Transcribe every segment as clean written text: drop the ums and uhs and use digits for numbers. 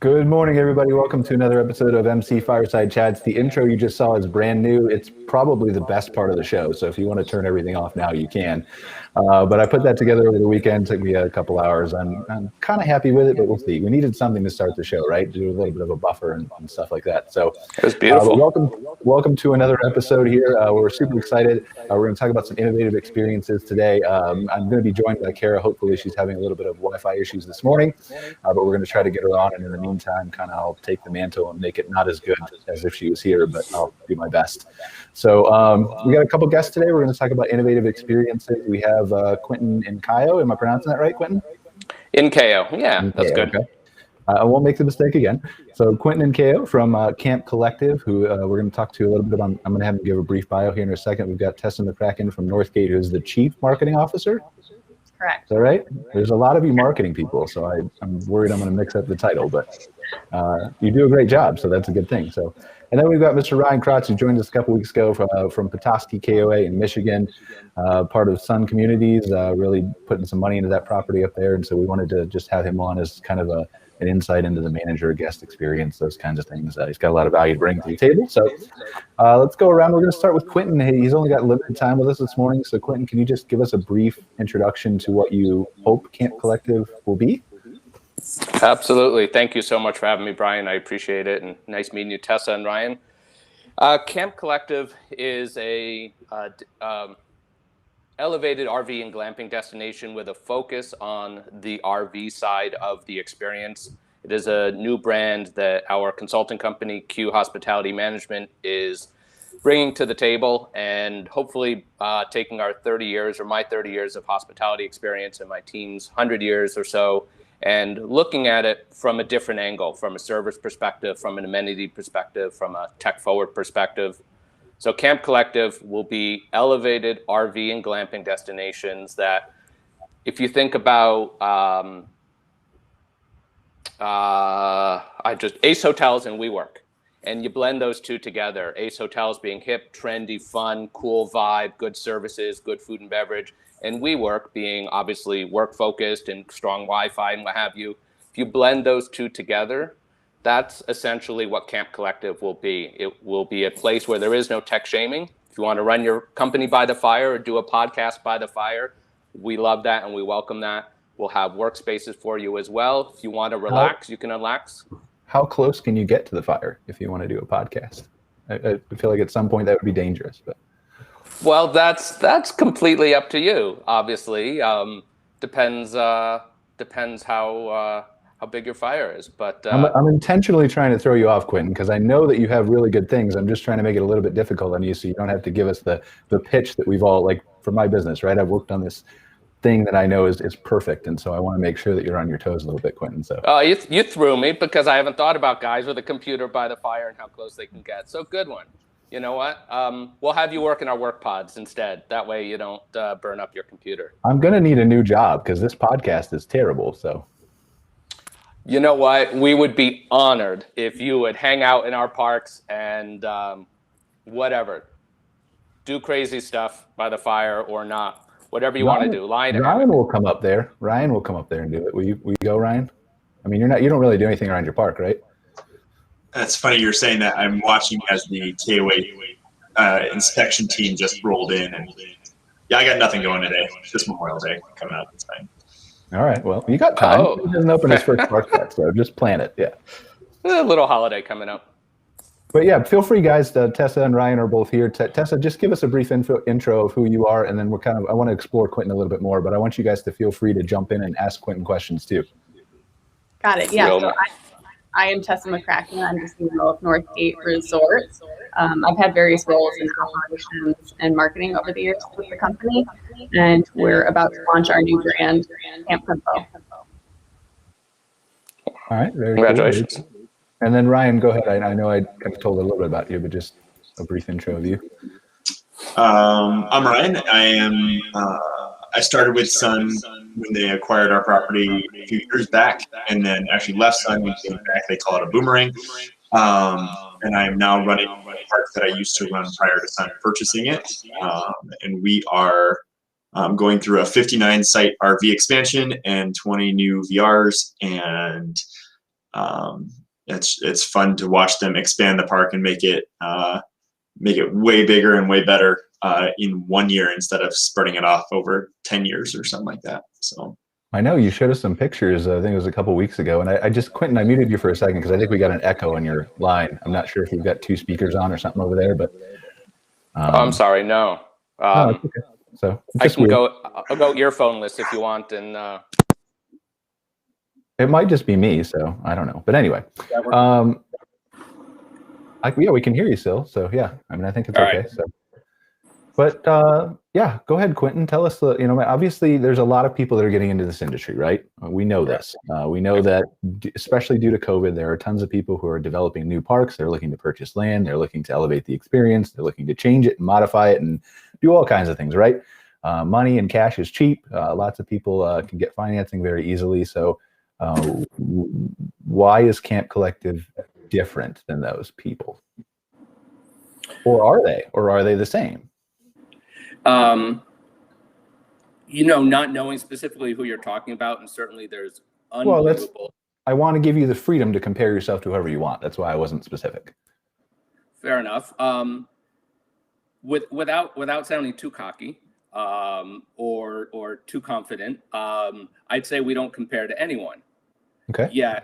Good morning, everybody. Welcome to another episode of MC Fireside Chats. The intro you just saw is brand new. It's probably the best part of the show, so if you want to turn everything off now, you can. But I put that together over the weekend. It took me a couple hours. I'm kind of happy with it, but we'll see. We needed something to start the show, right? Do a little bit of a buffer and stuff like that. So it was beautiful. Welcome to another episode here. We're super excited. We're going to talk about some innovative experiences today. I'm going to be joined by Cara. Hopefully, she's having a little bit of Wi-Fi issues this morning, but we're going to try to get her on. And in the meantime, kind of I'll take the mantle and make it not as good as if she was here, but I'll do my best. So we got a couple guests today. We're going to talk about innovative experiences. We have Quentin Incao. Am I pronouncing that right, Quentin? Incao. Yeah, Incao, that's good. Okay. I won't make the mistake again. So Quentin Incao from Camp Collective, who we're going to talk to a little bit on. I'm going to have him give a brief bio here in a second. We've got Tessa McCrackin from Northgate, who's the Chief Marketing Officer. Correct. Is that right? There's a lot of you marketing people, so I'm worried I'm going to mix up the title, but you do a great job, so that's a good thing. So, and then we've got Mr. Ryan Krotz, who joined us a couple weeks ago from Petoskey KOA in Michigan, part of Sun Communities, really putting some money into that property up there, and so we wanted to just have him on as kind of an insight into the manager guest experience, those kinds of things. He's got a lot of value to bring to the table. So let's go around. We're going to start with Quentin. He's only got limited time with us this morning. So Quentin, can you just give us a brief introduction to what you hope Camp Collective will be? Absolutely. Thank you so much for having me, Brian. I appreciate it. And nice meeting you, Tessa and Ryan. Camp Collective is a elevated RV and glamping destination with a focus on the RV side of the experience. It is a new brand that our consulting company, Q Hospitality Management, is bringing to the table, and hopefully taking our 30 years or my 30 years of hospitality experience and my team's 100 years or so, and looking at it from a different angle, from a service perspective, from an amenity perspective, from a tech forward perspective. So Camp Collective will be elevated RV and glamping destinations that, if you think about Ace Hotels and WeWork, and you blend those two together, Ace Hotels being hip, trendy, fun, cool vibe, good services, good food and beverage, and WeWork being obviously work-focused and strong Wi-Fi and what have you. If you blend those two together, that's essentially what Camp Collective will be. It will be a place where there is no tech shaming. If you want to run your company by the fire or do a podcast by the fire, we love that and we welcome that. We'll have workspaces for you as well. If you want to relax, you can relax. How close can you get to the fire if you want to do a podcast? I feel like at some point that would be dangerous. But well, that's completely up to you. Obviously, depends how big your fire is, but I'm intentionally trying to throw you off, Quentin, because I know that you have really good things. I'm just trying to make it a little bit difficult on you, so you don't have to give us the pitch that we've all, like, for my business, right? I've worked on this thing that I know is perfect, and so I want to make sure that you're on your toes a little bit, Quentin. So you threw me because I haven't thought about guys with a computer by the fire and how close they can get. So good one. You know what? We'll have you work in our work pods instead. That way you don't burn up your computer. I'm gonna need a new job because this podcast is terrible. So. You know what? We would be honored if you would hang out in our parks and whatever, do crazy stuff by the fire or not, whatever you want to do. Ryan will come up there. Ryan will come up there and do it. Will you go, Ryan? I mean, you don't really do anything around your park, right? That's funny you're saying that. I'm watching as the KOA inspection team just rolled in, and yeah, I got nothing going today. Just Memorial Day coming up. It's fine. All right. Well, you got time. He doesn't open his first park yet, so just plan it. Yeah. A little holiday coming up. But yeah, feel free, guys. Tessa and Ryan are both here. Tessa, just give us a brief intro of who you are, and then I want to explore Quentin a little bit more, but I want you guys to feel free to jump in and ask Quentin questions too. Got it. Yeah. So I am Tessa McCrackin. I'm the CEO of Northgate Resort. I've had various roles in operations and marketing over the years with the company, and we're about to launch our new brand, Camp Fimfo. All right. Very Congratulations. Cool. And then Ryan, go ahead. I know I kind of told a little bit about you, but just a brief intro of you. I'm Ryan. I started with Sun when they acquired our property a few years back, and then actually left Sun when they came back. They call it a boomerang. And I am now running a park that I used to run prior to Sun purchasing it. And we are going through a 59 site RV expansion and 20 new VRs, and It's fun to watch them expand the park and make it way bigger and way better in 1 year instead of spreading it off over 10 years or something like that. So I know you showed us some pictures. I think it was a couple weeks ago, and I just, Quentin, I muted you for a second because I think we got an echo on your line. I'm not sure if you've got two speakers on or something over there, but I'm sorry, no. No, it's okay. So I can I'll go earphoneless if you want, and it might just be me, so I don't know. But anyway, yeah, we can hear you still. So yeah, I mean, I think it's all okay. right. So, but yeah, go ahead, Quentin. Tell us. Obviously, there's a lot of people that are getting into this industry, right? We know this. We know that, especially due to COVID, there are tons of people who are developing new parks. They're looking to purchase land. They're looking to elevate the experience. They're looking to change it and modify it and do all kinds of things, right? Money and cash is cheap. Lots of people can get financing very easily. So why is Camp Collective different than those people? Or are they? Or are they the same? Not knowing specifically who you're talking about, and certainly there's unbelievable. I want to give you the freedom to compare yourself to whoever you want. That's why I wasn't specific. Fair enough. Without sounding too cocky or too confident, I'd say we don't compare to anyone. Okay. Yeah.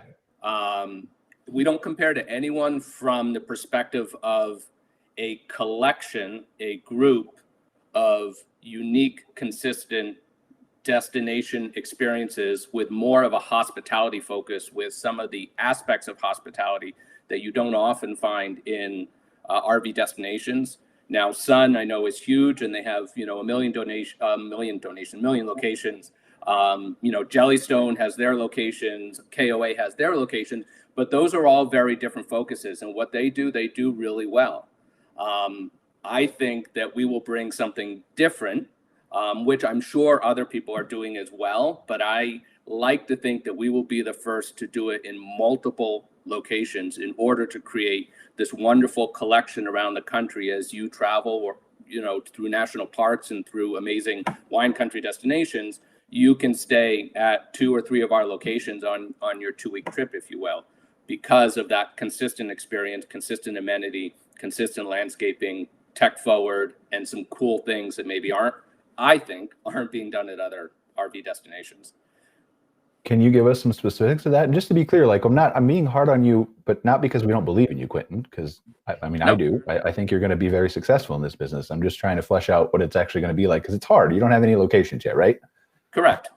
We don't compare to anyone from the perspective of a collection, a group of unique, consistent destination experiences with more of a hospitality focus, with some of the aspects of hospitality that you don't often find in RV destinations. Now, Sun, I know, is huge, and they have, a million locations. Jellystone has their locations, KOA has their locations, but those are all very different focuses, and what they do really well. I think that we will bring something different, which I'm sure other people are doing as well, but I like to think that we will be the first to do it in multiple locations in order to create this wonderful collection around the country as you travel, or through national parks and through amazing wine country destinations. You can stay at 2 or 3 of our locations on your 2-week trip, if you will, because of that consistent experience, consistent amenity, consistent landscaping, tech forward, and some cool things that maybe aren't being done at other RV destinations. Can you give us some specifics of that? And just to be clear, I'm being hard on you, but not because we don't believe in you, Quentin, because I do. I think you're going to be very successful in this business. I'm just trying to flesh out what it's actually going to be like, because it's hard. You don't have any locations yet, right? Correct.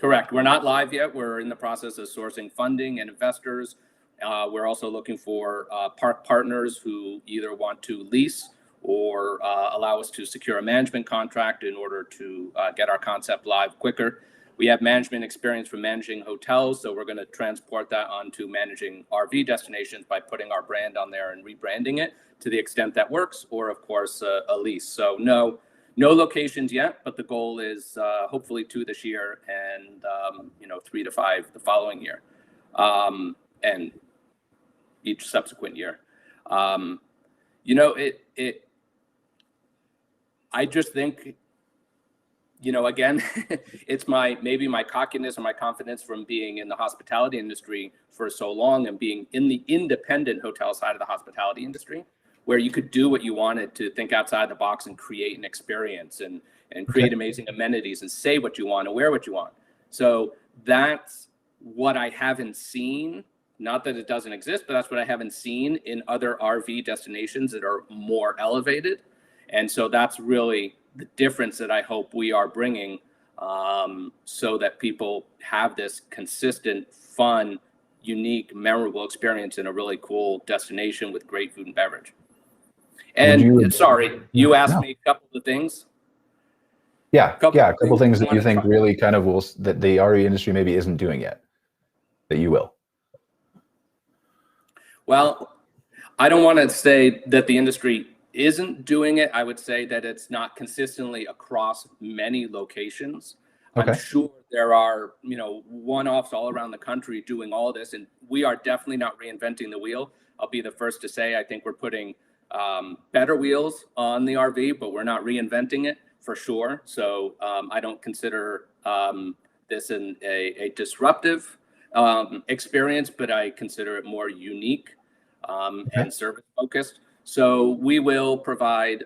We're not live yet. We're in the process of sourcing funding and investors. We're also looking for park partners who either want to lease or allow us to secure a management contract in order to get our concept live quicker. We have management experience from managing hotels, so we're going to transport that onto managing RV destinations by putting our brand on there and rebranding it to the extent that works, or of course a lease. So no locations yet, but the goal is hopefully 2 this year and 3 to 5 the following year, and each subsequent year. I just think, again, it's maybe my cockiness or my confidence from being in the hospitality industry for so long and being in the independent hotel side of the hospitality industry, where you could do what you wanted, to think outside the box and create an experience and create amazing amenities and say what you want and wear what you want. So that's what I haven't seen. Not that it doesn't exist, but that's what I haven't seen in other RV destinations that are more elevated. And so that's really the difference that I hope we are bringing, so that people have this consistent, fun, unique, memorable experience in a really cool destination with great food and beverage. And you asked me a couple of things. Yeah, a couple of things that you think really kind of that the RV industry maybe isn't doing yet, that you will. Well, I don't want to say that the industry isn't doing it. I would say that it's not consistently across many locations. Okay. I'm sure there are, one-offs all around the country doing all this, and we are definitely not reinventing the wheel. I'll be the first to say I think we're putting better wheels on the RV, but we're not reinventing it for sure. So I don't consider this a disruptive experience, but I consider it more unique and service focused. So we will provide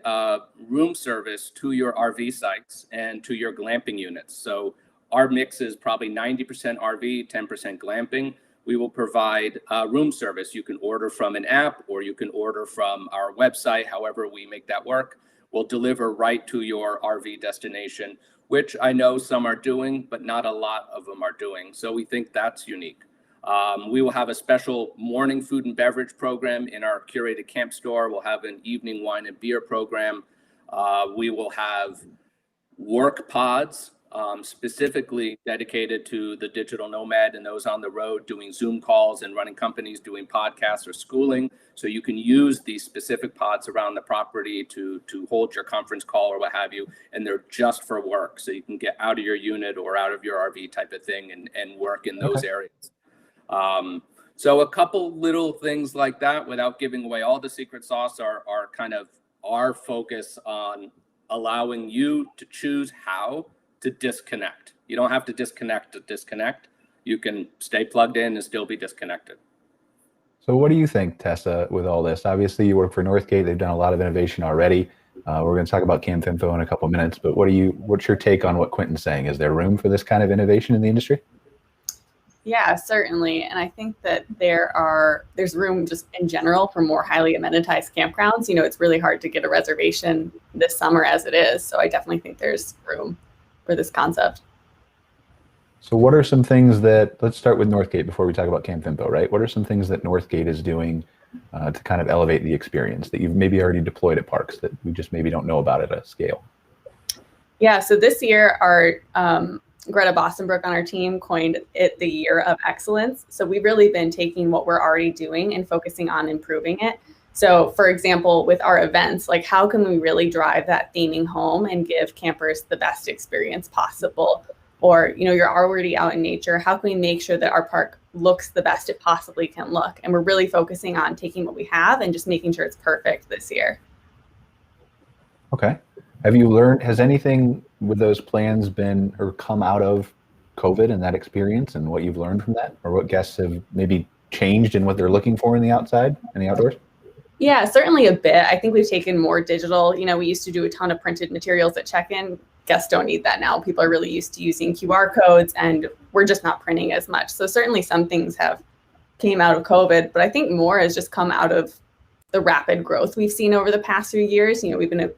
room service to your RV sites and to your glamping units. So our mix is probably 90% RV, 10% glamping. We will provide room service. You can order from an app or you can order from our website, however we make that work. We'll deliver right to your RV destination, which I know some are doing, but not a lot of them are doing. So we think that's unique. We will have a special morning food and beverage program in our curated camp store. We'll have an evening wine and beer program. We will have work pods specifically dedicated to the digital nomad and those on the road doing Zoom calls and running companies, doing podcasts or schooling. So you can use these specific pods around the property to hold your conference call or what have you. And they're just for work. So you can get out of your unit or out of your RV type of thing and work in those areas. So a couple little things like that without giving away all the secret sauce are kind of our focus on allowing you to choose how to disconnect. You don't have to disconnect to disconnect. You can stay plugged in and still be disconnected. So what do you think, Tessa, with all this? Obviously, you work for Northgate. They've done a lot of innovation already. We're going to talk about Camp Fimfo in a couple of minutes, but what's your take on what Quentin's saying? Is there room for this kind of innovation in the industry? Yeah, certainly. And I think that there's room just in general for more highly amenitized campgrounds. You know, it's really hard to get a reservation this summer as it is. So I definitely think there's room for this concept. So what are some things let's start with Northgate before we talk about Camp Fimfo, right? What are some things that Northgate is doing to kind of elevate the experience that you've maybe already deployed at parks that we just maybe don't know about at a scale? Yeah, so this year our Greta Bostonbrook on our team coined it the year of excellence. So we've really been taking what we're already doing and focusing on improving it. So for example, with our events, like how can we really drive that theming home and give campers the best experience possible? Or, you know, you're already out in nature. How can we make sure that our park looks the best it possibly can look? And we're really focusing on taking what we have and just making sure it's perfect this year. Okay. Has anything with those plans been or come out of COVID and that experience and what you've learned from that, or what guests have maybe changed in what they're looking for in the outside and the outdoors? Yeah, certainly a bit. I think we've taken more digital. You know, we used to do a ton of printed materials at check-in. Guests don't need that now. People are really used to using QR codes and we're just not printing as much. So certainly some things have came out of COVID, but I think more has just come out of the rapid growth we've seen over the past few years. You know, we've been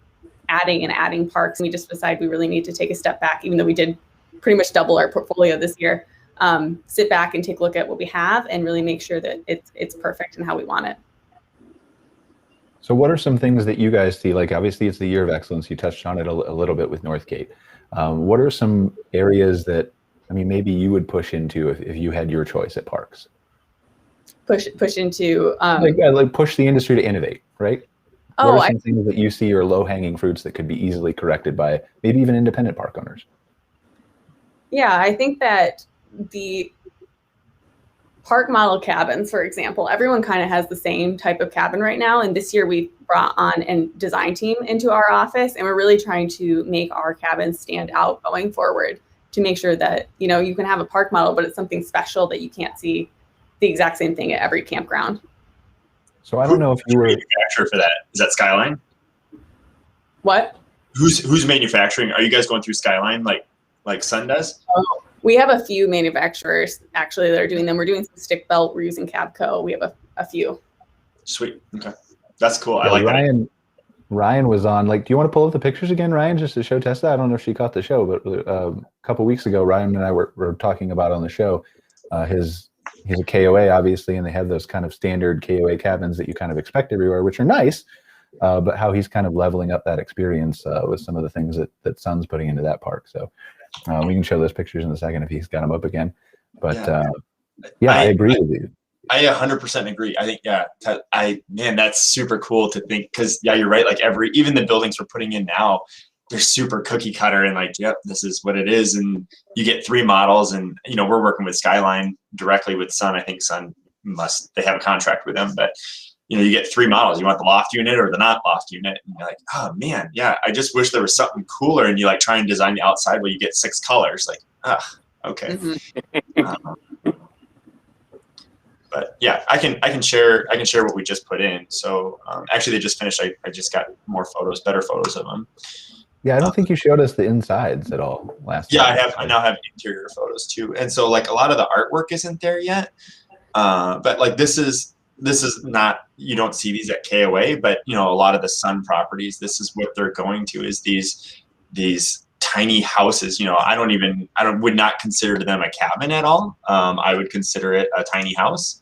adding parks, and we just decided we really need to take a step back, even though we did pretty much double our portfolio this year. Sit back and take a look at what we have and really make sure that it's perfect and how we want it. So what are some things that you guys see? Like, obviously it's the year of excellence. You touched on it a little bit with Northgate. What are some areas that, I mean, maybe you would push into if you had your choice at parks? Push into like push the industry to innovate, right? Oh, what are some things that you see are low-hanging fruits that could be easily corrected by maybe even independent park owners? Yeah, I think that the park model cabins, for example, everyone kind of has the same type of cabin right now. And this year we brought on a design team into our office, and we're really trying to make our cabins stand out going forward to make sure that, you know, you can have a park model, but it's something special that you can't see the exact same thing at every campground. So I don't know if you were manufacturer for that. Is that Skyline? What? Who's manufacturing? Are you guys going through Skyline like Sun does? Oh, we have a few manufacturers actually that are doing them. We're doing some stick belt. We're using Cabco. We have a few. Sweet. Okay, that's cool. Yeah, I like that. Ryan was on. Like, do you want to pull up the pictures again, Ryan, just to show Tessa? I don't know if she caught the show, but a couple weeks ago, Ryan and I were talking about on the show he's a KOA, obviously, and they have those kind of standard KOA cabins that you kind of expect everywhere, which are nice, but how he's kind of leveling up that experience with some of the things that Sun's putting into that park. So we can show those pictures in a second if he's got them up again. But I agree with you. I 100% agree. I think, man, that's super cool to think, because you're right. Like even the buildings we're putting in now, they're super cookie cutter and like, yep, this is what it is. And you get 3 models, and, you know, we're working with Skyline directly with Sun. I think Sun they have a contract with them, but, you know, you get 3 models. You want the loft unit or the not loft unit. And you're like, oh man, yeah, I just wish there was something cooler. And you like try and design the outside where you get 6 colors. Like, okay. Mm-hmm. But yeah, I can share what we just put in. So actually, they just finished. I just got more photos, better photos of them. Yeah, I don't think you showed us the insides at all last time. Yeah, I now have interior photos too, and so like a lot of the artwork isn't there yet. But like this is not, you don't see these at KOA, but you know, a lot of the Sun properties, this is what they're going to, is these tiny houses. You know, I would not consider them a cabin at all. I would consider it a tiny house.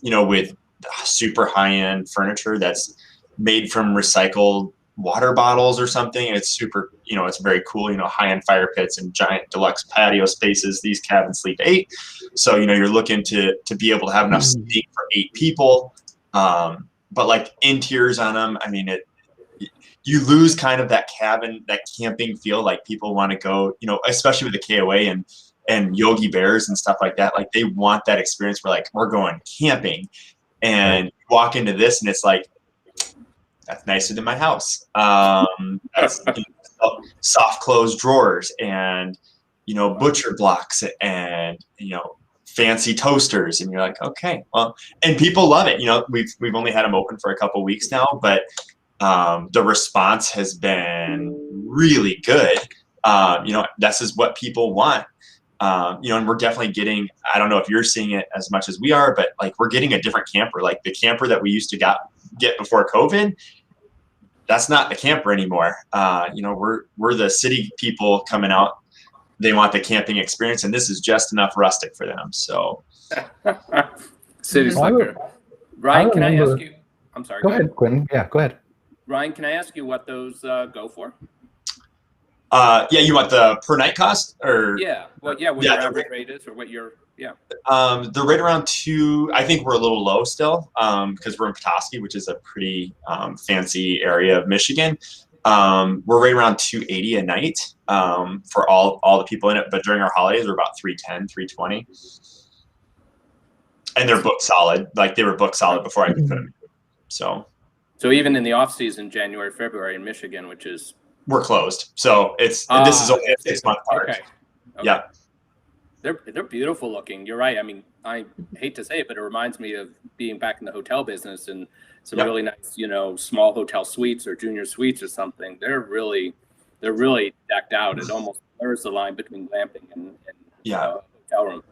You know, with super high-end furniture that's made from recycled water bottles or something. It's super, you know, it's very cool, you know, high-end fire pits and giant deluxe patio spaces. These cabins sleep 8. So, you know, you're looking to be able to have enough seating for 8 people. But like interiors on them, I mean, you lose kind of that cabin, that camping feel. Like people want to go, you know, especially with the KOA and Yogi Bears and stuff like that. Like they want that experience where like, we're going camping, and you walk into this and it's like, that's nicer than my house. That's, you know, soft closed drawers and, you know, butcher blocks and, you know, fancy toasters. And you're like, okay, well, and people love it. You know, we've only had them open for a couple of weeks now, but the response has been really good. You know, this is what people want. You know, and we're definitely getting, I don't know if you're seeing it as much as we are, but like we're getting a different camper. Like the camper that we used to get before COVID, that's not the camper anymore. You know, we're the city people coming out. They want the camping experience, and this is just enough rustic for them. So, city slicker. Ryan, can I ask you? I'm sorry. Go ahead, Quentin. Yeah, go ahead. Ryan, can I ask you what those go for? Yeah, you want the per night cost, or yeah, well, yeah, what your average rate is, or what your they're right around 2. I think we're a little low still, because we're in Petoskey, which is a pretty fancy area of Michigan. We're right around $280 a night for all the people in it, but during our holidays we're about $310, $320, and they're booked solid. Like they were booked solid before I could put them in. So even in the off season, January, February in Michigan, which is, we're closed. So this is only a 6-month park. Okay. Yeah. They're beautiful looking. You're right. I mean, I hate to say it, but it reminds me of being back in the hotel business and some really nice, you know, small hotel suites or junior suites or something. They're really decked out. It almost blurs the line between glamping and hotel room.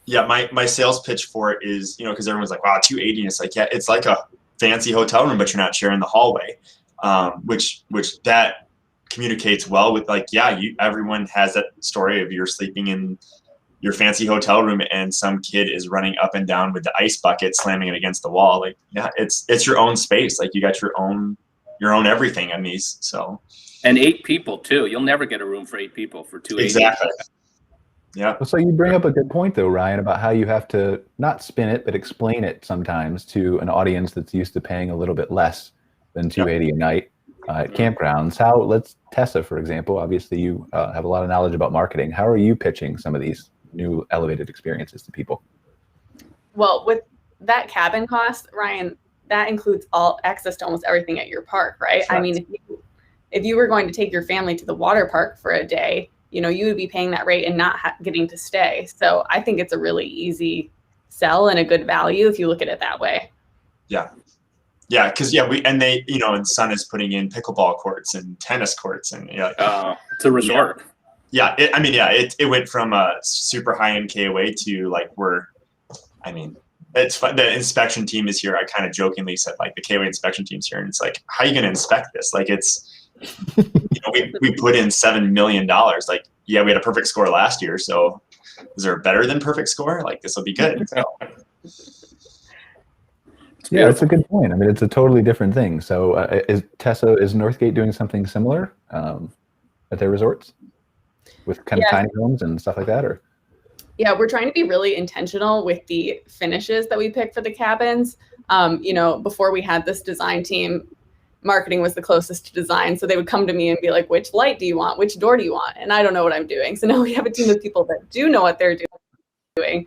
Yeah, my sales pitch for it is, you know, because everyone's like, wow, $280. And it's like, yeah, it's like a fancy hotel room, but you're not sharing the hallway, which that communicates well with like, yeah, everyone has that story of you're sleeping in your fancy hotel room and some kid is running up and down with the ice bucket, slamming it against the wall. Like, yeah, it's your own space. Like you got your own everything on these. So, and 8 people too. You'll never get a room for 8 people for $280. Exactly. Yeah. So you bring up a good point though, Ryan, about how you have to not spin it, but explain it sometimes to an audience that's used to paying a little bit less than $280 a night at campgrounds. Tessa, for example, obviously you have a lot of knowledge about marketing. How are you pitching some of these new elevated experiences to people? Well, with that cabin cost, Ryan, that includes all access to almost everything at your park, right? Correct. I mean, if you were going to take your family to the water park for a day, you know, you would be paying that rate and not getting to stay. So I think it's a really easy sell and a good value if you look at it that way. Yeah. Yeah, because they, you know, and Sun is putting in pickleball courts and tennis courts, and it's a resort. Yeah, it went from a super high end KOA to like it's fun. The inspection team is here. I kind of jokingly said like the KOA inspection team's here, and it's like, how are you going to inspect this? Like it's, you know, we put in $7 million. Like, yeah, we had a perfect score last year, so is there a better than perfect score? Like this will be good. So. Yeah, that's a good point. I mean, it's a totally different thing. So is Northgate doing something similar at their resorts with kind of tiny homes and stuff like that? Or yeah, we're trying to be really intentional with the finishes that we pick for the cabins. You know, before we had this design team, marketing was the closest to design. So they would come to me and be like, which light do you want? Which door do you want? And I don't know what I'm doing. So now we have a team of people that do know what they're doing,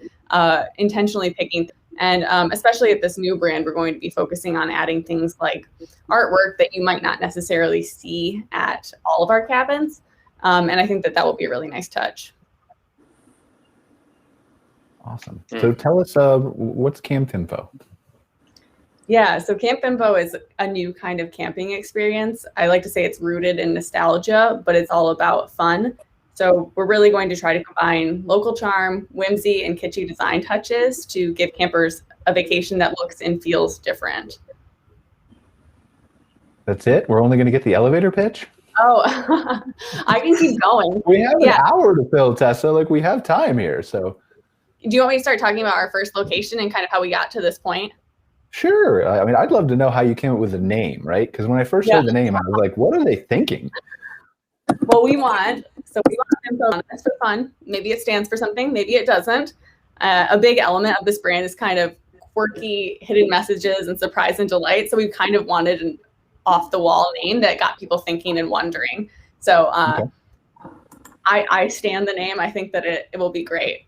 intentionally picking. And especially at this new brand, we're going to be focusing on adding things like artwork that you might not necessarily see at all of our cabins. And I think that will be a really nice touch. Awesome. So tell us, what's Camp Fimfo? Yeah, so Camp Bimbo is a new kind of camping experience. I like to say it's rooted in nostalgia, but it's all about fun. So we're really going to try to combine local charm, whimsy, and kitschy design touches to give campers a vacation that looks and feels different. That's it? We're only going to get the elevator pitch? Oh, I can keep going. We have an hour to fill, Tessa. Like, we have time here. So, do you want me to start talking about our first location and kind of how we got to this point? Sure. I mean, I'd love to know how you came up with the name, right? Because when I first heard the name, I was like, what are they thinking? Well, we want Fimfo on this for fun. Maybe it stands for something. Maybe it doesn't. A big element of this brand is kind of quirky, hidden messages and surprise and delight. So we kind of wanted an off-the-wall name that got people thinking and wondering. So I stand the name. I think that it will be great.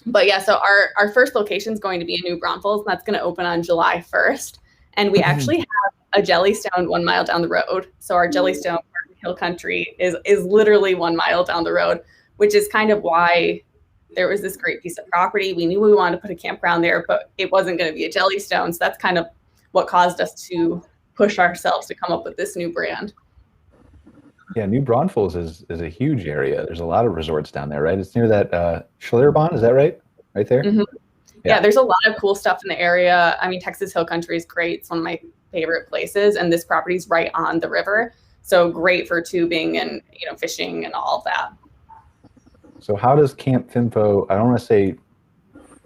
But yeah, so our first location is going to be in New Braunfels, and that's going to open on July 1st. And we actually have a Jellystone 1 mile down the road. So our Jellystone Hill Country is literally 1 mile down the road, which is kind of why there was this great piece of property. We knew we wanted to put a campground there, but it wasn't going to be a Jellystone. So that's kind of what caused us to push ourselves to come up with this new brand. Yeah, New Braunfels is a huge area. There's a lot of resorts down there, right? It's near that Schlitterbahn, is that right? Right there? Mm-hmm. Yeah, there's a lot of cool stuff in the area. I mean, Texas Hill Country is great. It's one of my favorite places, and this property's right on the river. So great for tubing and, fishing and all of that. So how does Camp Fimfo, I don't want to say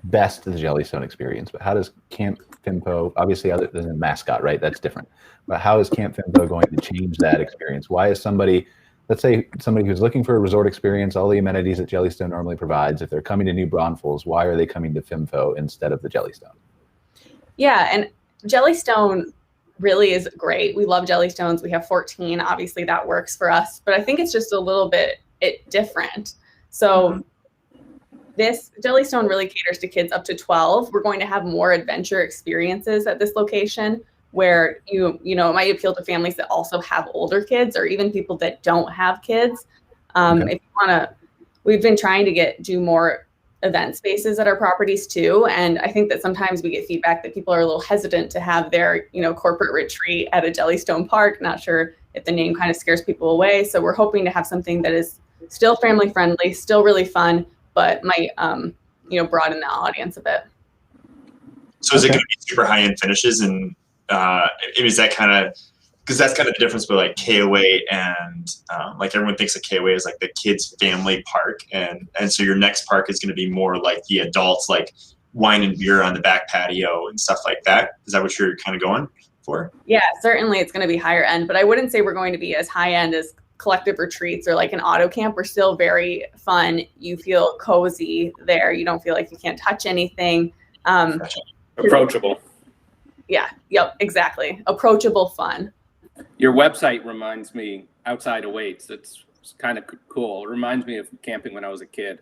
best the Jellystone experience, but how does Camp Fimfo, obviously other than the mascot, right? That's different. But how is Camp Fimfo going to change that experience? Why is somebody, let's say somebody who's looking for a resort experience, all the amenities that Jellystone normally provides, if they're coming to New Braunfels, why are they coming to Fimfo instead of the Jellystone? Yeah, and Jellystone really is great. We love Jellystones. We have 14. Obviously that works for us, but I think it's just a little bit different. So this Jellystone really caters to kids up to 12. We're going to have more adventure experiences at this location where it might appeal to families that also have older kids or even people that don't have kids. If you want to, we've been trying to do more event spaces at our properties too. And I think that sometimes we get feedback that people are a little hesitant to have their, corporate retreat at a Jellystone park. Not sure if the name kind of scares people away. So we're hoping to have something that is still family friendly, still really fun, but might, broaden the audience a bit. So is it going to be super high end finishes? And is that kind of, because that's kind of the difference with like KOA and like everyone thinks of KOA as like the kids family park. And so your next park is going to be more like the adults, like wine and beer on the back patio and stuff like that. Is that what you're kind of going for? Yeah, certainly it's going to be higher end, but I wouldn't say we're going to be as high end as collective retreats or like an auto camp. We're still very fun. You feel cozy there. You don't feel like you can't touch anything. Approachable. Yeah, yep, exactly. Approachable fun. Your website reminds me, outside of weights, it's kind of cool. It reminds me of camping when I was a kid.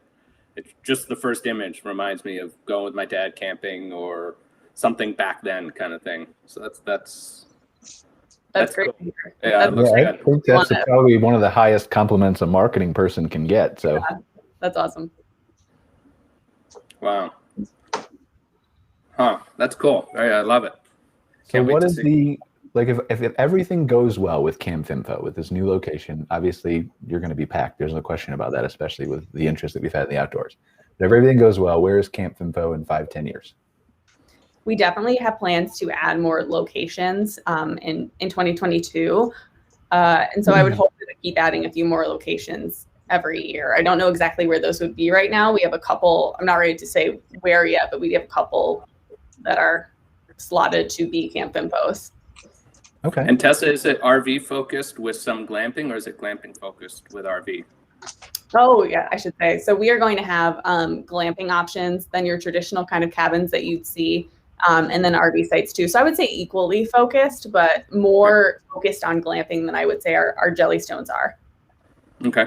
It's just the first image reminds me of going with my dad camping or something back then kind of thing. So that's great. Cool. Yeah, it looks good. I think that's probably one of the highest compliments a marketing person can get. So that's awesome. Wow. Huh. That's cool. I love it. So what is if everything goes well with Camp Fimfo, with this new location, obviously you're going to be packed. There's no question about that, especially with the interest that we've had in the outdoors. But if everything goes well, where is Camp Fimfo in 5-10 years? We definitely have plans to add more locations in 2022. And so I would hope to keep adding a few more locations every year. I don't know exactly where those would be right now. We have a couple, I'm not ready to say where yet, but we have a couple that are slotted to be Camp Fimfos. Okay. And Tessa, is it RV focused with some glamping, or is it glamping focused with RV? Oh yeah, I should say. So we are going to have glamping options, then your traditional kind of cabins that you'd see, and then RV sites too. So I would say equally focused, but more focused on glamping than I would say our Jellystones are. Okay.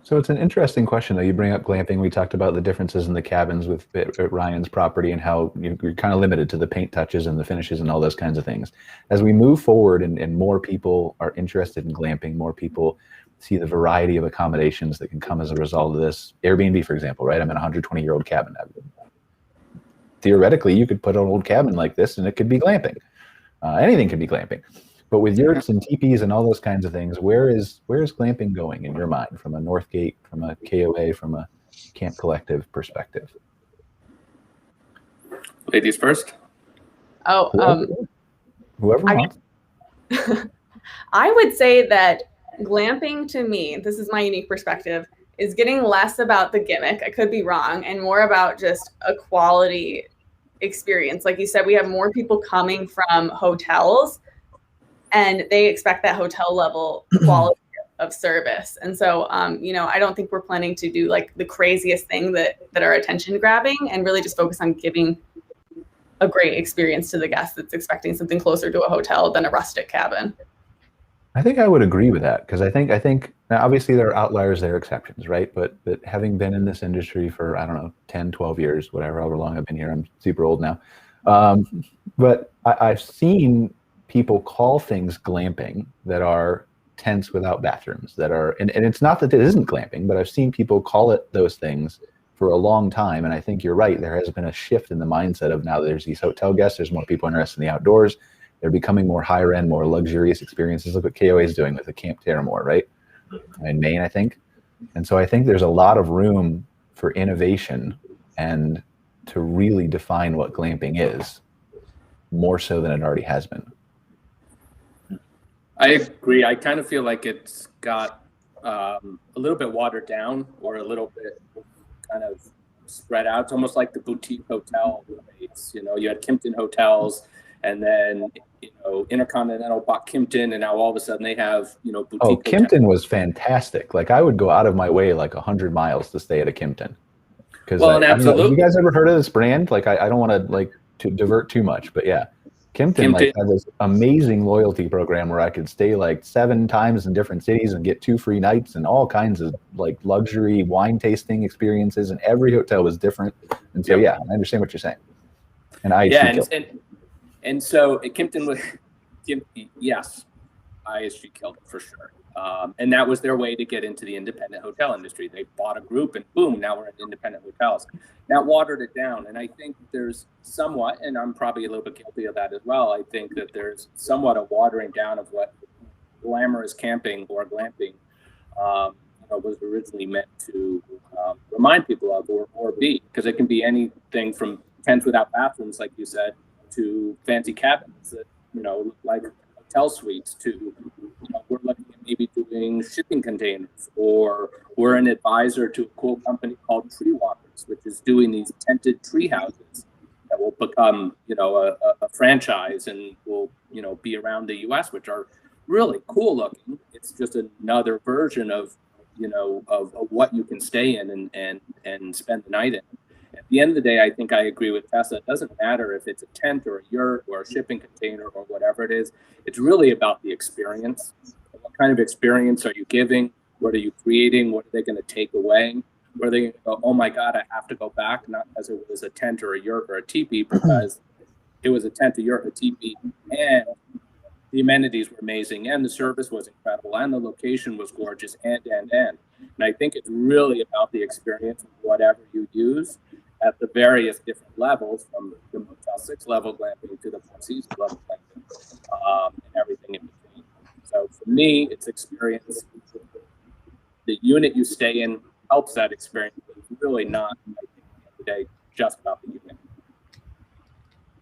So it's an interesting question, though. You bring up glamping. We talked about the differences in the cabins with Ryan's property and how you're kind of limited to the paint touches and the finishes and all those kinds of things. As we move forward and more people are interested in glamping, more people see the variety of accommodations that can come as a result of this. Airbnb, for example, right? I'm in a 120-year-old cabin. Theoretically, you could put an old cabin like this and it could be glamping. Anything could be glamping. But with yurts and teepees and all those kinds of things, where is glamping going in your mind, from a Northgate, from a KOA, from a Camp Collective perspective? Ladies first. Whoever wants. I would say that glamping, to me, this is my unique perspective, is getting less about the gimmick. I could be wrong, and more about just a quality experience. Like you said, we have more people coming from hotels, and they expect that hotel level quality of service. And so, I don't think we're planning to do like the craziest thing that are attention grabbing, and really just focus on giving a great experience to the guest that's expecting something closer to a hotel than a rustic cabin. I think I would agree with that, because I think now obviously there are outliers, there are exceptions, right? But having been in this industry for, I don't know, 10, 12 years, however long I've been here, I'm super old now. But I've seen people call things glamping that are tents without bathrooms, that are, and it's not that it isn't glamping, but I've seen people call it those things for a long time. And I think you're right, there has been a shift in the mindset of now there's these hotel guests, there's more people interested in the outdoors. They're becoming more higher end, more luxurious experiences. Look what KOA is doing with the Camp Terramore, right? In Maine, I think. And so I think there's a lot of room for innovation and to really define what glamping is, more so than it already has been. I agree. I kind of feel like it's got a little bit watered down, or a little bit kind of spread out. It's almost like the boutique hotel rates. You had Kimpton hotels, and then Intercontinental bought Kimpton, and now all of a sudden they have boutique. Oh, Kimpton was fantastic. Like, I would go out of my way like 100 miles to stay at a Kimpton. Because absolutely. Have you guys ever heard of this brand? Like, I don't want to divert too much, but yeah, Kimpton had this amazing loyalty program where I could stay like 7 times in different cities and get 2 free nights and all kinds of like luxury wine tasting experiences, and every hotel was different. And so I understand what you're saying. And so Kimpton was, yes, ISG killed it for sure. And that was their way to get into the independent hotel industry. They bought a group and boom, now we're at independent hotels. That watered it down. And I think there's somewhat, and I'm probably a little bit guilty of that as well, I think that there's somewhat a watering down of what glamorous camping or glamping was originally meant to remind people of or be. Because it can be anything from tents without bathrooms, like you said, to fancy cabins that, like hotel suites, to, we're looking at maybe doing shipping containers, or we're an advisor to a cool company called Tree Walkers, which is doing these tented tree houses that will become, a franchise and will, be around the US, which are really cool looking. It's just another version of, of what you can stay in and spend the night in. At the end of the day, I think I agree with Tessa. It doesn't matter if it's a tent or a yurt or a shipping container or whatever it is. It's really about the experience. What kind of experience are you giving? What are you creating? What are they going to take away? Where are they going to go, oh my God, I have to go back, not because it was a tent or a yurt or a teepee, because it was a tent, a yurt, a teepee, and the amenities were amazing, and the service was incredible, and the location was gorgeous, and. And I think it's really about the experience of whatever you use at the various different levels, from the Motel 6 level glamping to the Four Seasons level glamping, and everything in between. So for me, it's experience. The unit you stay in helps that experience. It's really not, I think, at the end of the day, just about the unit.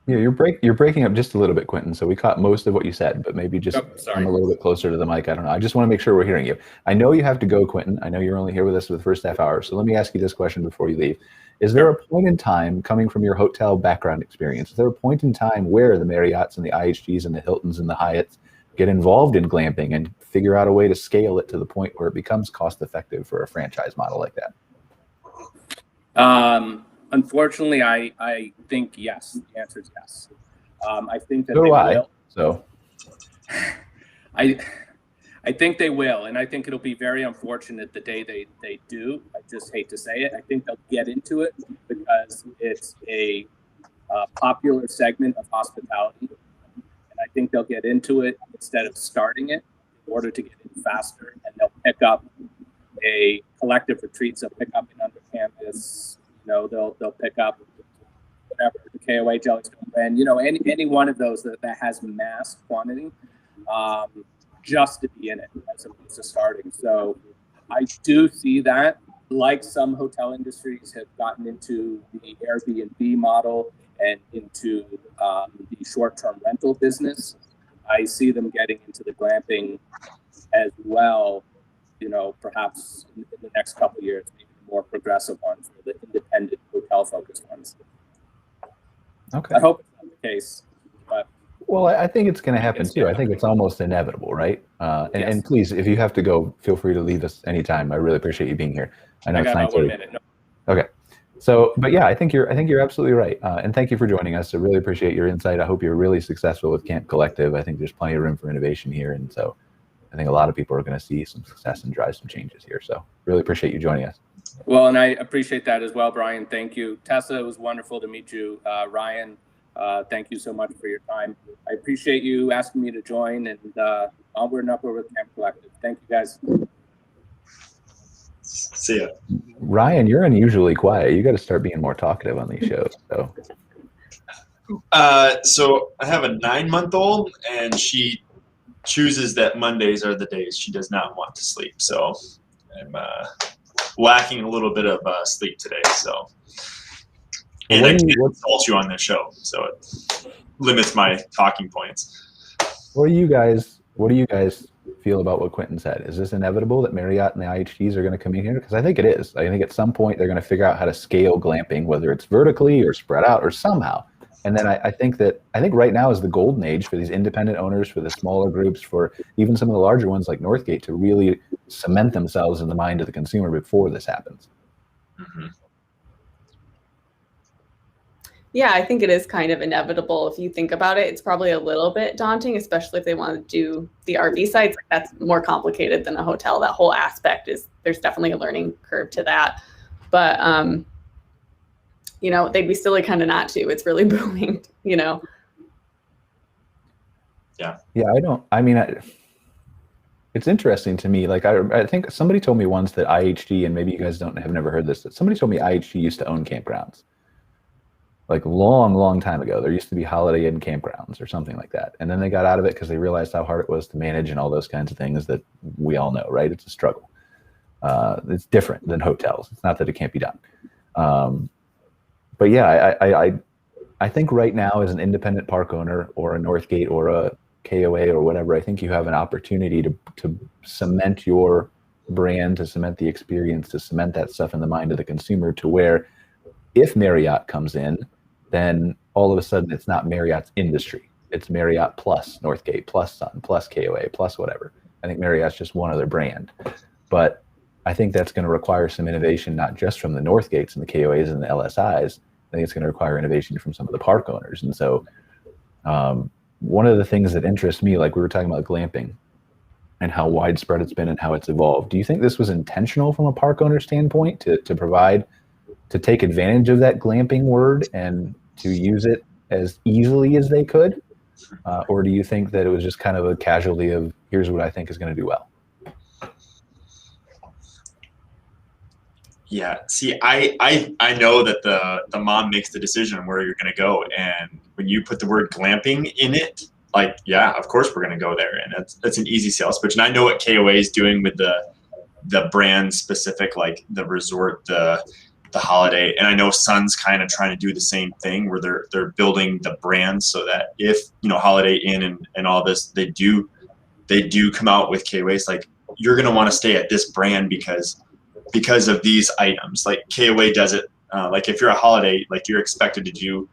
Yeah, you're breaking up just a little bit, Quentin. So we caught most of what you said, but maybe just come a little bit closer to the mic. I don't know. I just want to make sure we're hearing you. I know you have to go, Quentin. I know you're only here with us for the first half hour. So let me ask you this question before you leave. Is there a point in time, coming from your hotel background experience, is there a point in time where the Marriotts and the IHGs and the Hiltons and the Hyatts get involved in glamping and figure out a way to scale it to the point where it becomes cost effective for a franchise model like that? Unfortunately, I think yes. The answer is yes. I think that so they will. So I think they will, and I think it'll be very unfortunate the day they do. I just hate to say it. I think they'll get into it because it's a popular segment of hospitality, and I think they'll get into it instead of starting it. order to get in faster, and they'll pick up a collective retreats. They'll pick up an under campus. They'll pick up whatever, the KOA Jellystone brand. Any one of those that has mass quantity, just to be in it as opposed to starting. So I do see that, like some hotel industries have gotten into the Airbnb model and into the short-term rental business. I see them getting into the glamping as well, perhaps in the next couple of years, maybe the more progressive ones, or the independent hotel-focused ones. Okay. I hope it's not the case, but. Well, I think it's going to happen too. I think it's almost inevitable, right? And please, if you have to go, feel free to leave us anytime. I really appreciate you being here. I know it's 9:30. 1 minute. No. Okay. So, but yeah, I think you're absolutely right. And thank you for joining us. I really appreciate your insight. I hope you're really successful with Camp Collective. I think there's plenty of room for innovation here. And so I think a lot of people are going to see some success and drive some changes here. So really appreciate you joining us. Well, and I appreciate that as well, Brian. Thank you. Tessa, it was wonderful to meet you. Ryan, thank you so much for your time. I appreciate you asking me to join, and onward and upward with Camp Collective. Thank you, guys. See ya. Ryan, you're unusually quiet. You got to start being more talkative on these shows. So I have a 9-month-old, and she chooses that Mondays are the days she does not want to sleep. So I'm lacking a little bit of sleep today. So, and I can't insult you on this show, so it limits my talking points. What do you guys feel about what Quentin said? Is this inevitable that Marriott and the IHGs are going to come in here? Because I think it is. I think at some point they're going to figure out how to scale glamping, whether it's vertically or spread out or somehow. And then I think right now is the golden age for these independent owners, for the smaller groups, for even some of the larger ones like Northgate to really cement themselves in the mind of the consumer before this happens. Mm-hmm. Yeah, I think it is kind of inevitable. If you think about it, it's probably a little bit daunting, especially if they want to do the RV sites. That's more complicated than a hotel. That whole aspect there's definitely a learning curve to that. But, they'd be silly kind of not to. It's really booming, Yeah. Yeah, it's interesting to me. Like, I think somebody told me once that IHG, and maybe you guys have never heard this, that somebody told me IHG used to own campgrounds. Like long time ago, there used to be Holiday Inn campgrounds or something like that. And then they got out of it because they realized how hard it was to manage and all those kinds of things that we all know, right? It's a struggle. It's different than hotels. It's not that it can't be done. But yeah, I think right now as an independent park owner or a Northgate or a KOA or whatever, I think you have an opportunity to cement your brand, to cement the experience, to cement that stuff in the mind of the consumer, to where if Marriott comes in, then all of a sudden it's not Marriott's industry. It's Marriott plus Northgate plus Sun plus KOA plus whatever. I think Marriott's just one other brand. But I think that's going to require some innovation, not just from the Northgates and the KOAs and the LSIs. I think it's going to require innovation from some of the park owners. And so one of the things that interests me, like we were talking about glamping and how widespread it's been and how it's evolved. Do you think this was intentional from a park owner standpoint to take advantage of that glamping word and to use it as easily as they could? Or do you think that it was just kind of a casualty of, here's what I think is going to do well? Yeah. See, I know that the mom makes the decision where you're going to go. And when you put the word glamping in it, like, yeah, of course we're going to go there. And that's an easy sales pitch. And I know what KOA is doing with the brand specific, like the resort, the Holiday, and I know Sun's kind of trying to do the same thing where they're building the brand so that if Holiday Inn and all this, they do come out with KOAs, like you're going to want to stay at this brand because of these items. Like KOA does it, like if you're a Holiday, like you're expected to do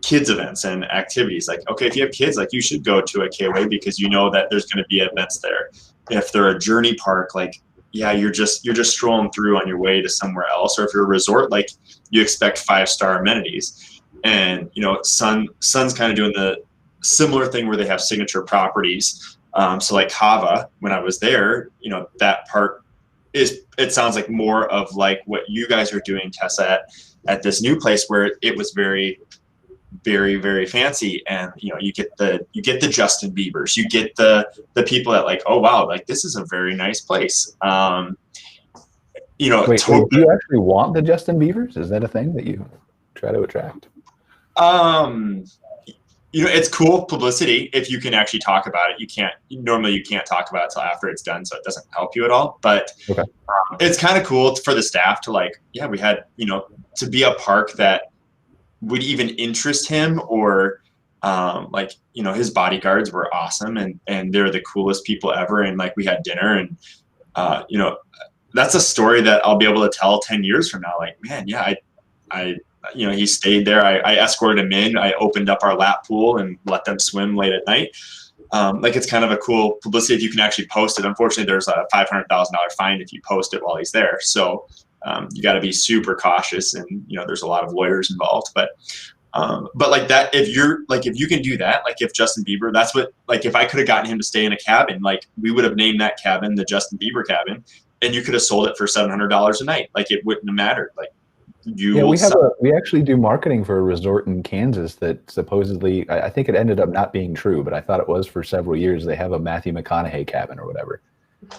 kids events and activities. Like, okay, if you have kids, like you should go to a KOA because you know that there's going to be events there. If they're a journey park, like, yeah, you're just strolling through on your way to somewhere else. Or if you're a resort, like you expect 5-star amenities. And Sun's kind of doing the similar thing where they have signature properties. So like Kava, when I was there, that part it sounds like more of like what you guys are doing, Tessa, at this new place where it was very very, very fancy, and you get the Justin Biebers, you get the people that like, oh wow, like this is a very nice place. Wait, do you actually want the Justin Biebers? Is that a thing that you try to attract? It's cool publicity if you can actually talk about it. You can't talk about it till after it's done, so it doesn't help you at all. But okay. It's kind of cool for the staff to like, yeah, we had, to be a park that would even interest him, or his bodyguards were awesome, and they're the coolest people ever. And like we had dinner, and that's a story that I'll be able to tell 10 years from now. Like, man, yeah, he stayed there. I escorted him in. I opened up our lap pool and let them swim late at night. It's kind of a cool publicity if you can actually post it. Unfortunately, there's a $500,000 fine if you post it while he's there. So you got to be super cautious, and there's a lot of lawyers involved. But like that, if you can do that, like if Justin Bieber, that's what, like if I could have gotten him to stay in a cabin, like we would have named that cabin the Justin Bieber cabin, and you could have sold it for $700 a night. Like it wouldn't have mattered. Like we actually do marketing for a resort in Kansas that supposedly, I think it ended up not being true, but I thought it was for several years. They have a Matthew McConaughey cabin or whatever.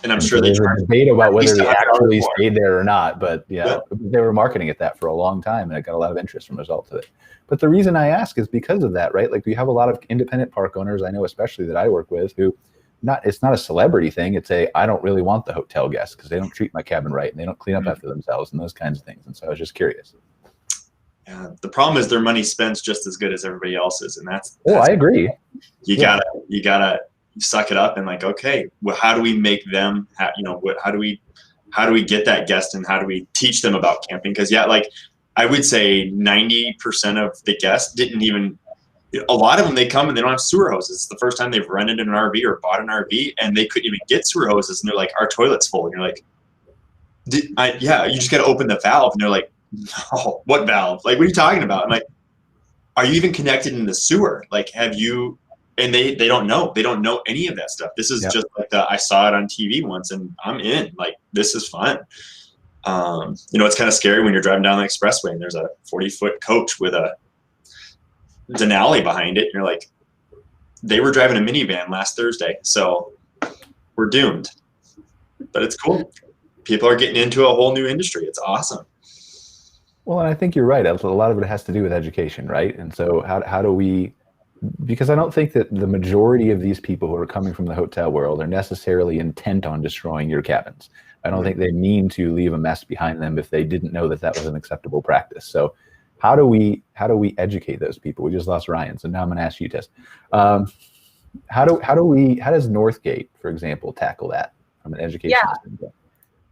And I'm sure there's a debate about whether they actually stayed there or not, but they were marketing it that for a long time, and it got a lot of interest from the result of it. But the reason I ask is because of that, right? Like we have a lot of independent park owners, I know especially that I work with, who it's not a celebrity thing. It's I don't really want the hotel guests because they don't treat my cabin right, and they don't clean up after themselves and those kinds of things. And so I was just curious. Yeah, the problem is their money spent's just as good as everybody else's, and that's I agree. You gotta suck it up and like, okay, well, how do we make them how do we get that guest, and how do we teach them about camping? Because like I would say 90% of the guests didn't even, a lot of them, they come and they don't have sewer hoses. It's the first time they've rented an RV or bought an RV, and they couldn't even get sewer hoses, and they're like, our toilet's full. And you're like, you just got to open the valve. And they're like, no, what valve? Like, what are you talking about? I'm like, are you even connected in the sewer? Like, have you? And they don't know. They don't know any of that stuff. This is just like I saw it on TV once, and I'm in. Like, this is fun. It's kind of scary when you're driving down the expressway and there's a 40-foot coach with a Denali behind it, and you're like, they were driving a minivan last Thursday, so we're doomed. But it's cool. People are getting into a whole new industry. It's awesome. Well, and I think you're right. A lot of it has to do with education, right? And so how do we, because I don't think that the majority of these people who are coming from the hotel world are necessarily intent on destroying your cabins. I don't think they mean to leave a mess behind them if they didn't know that was an acceptable practice. So how do we educate those people? We just lost Ryan, so now I'm going to ask you, Tess. How does Northgate, for example, tackle that from an education standpoint?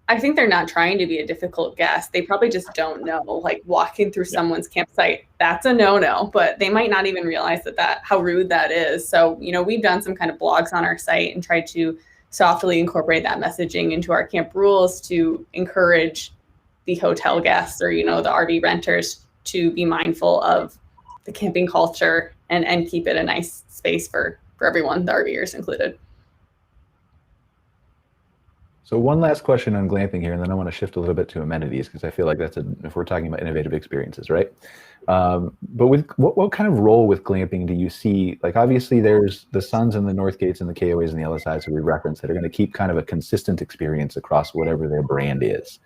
I think they're not trying to be a difficult guest. They probably just don't know. Like walking through someone's campsite, that's a no-no, but they might not even realize how rude that is. So, we've done some kind of blogs on our site and tried to softly incorporate that messaging into our camp rules to encourage the hotel guests or, the RV renters to be mindful of the camping culture and keep it a nice space for everyone, the RVers included. So one last question on glamping here, and then I want to shift a little bit to amenities because I feel like if we're talking about innovative experiences, right? But with what kind of role with glamping do you see? Like obviously there's the Suns and the Northgates and the KOAs and the LSIs that we referenced that are going to keep kind of a consistent experience across whatever their brand is.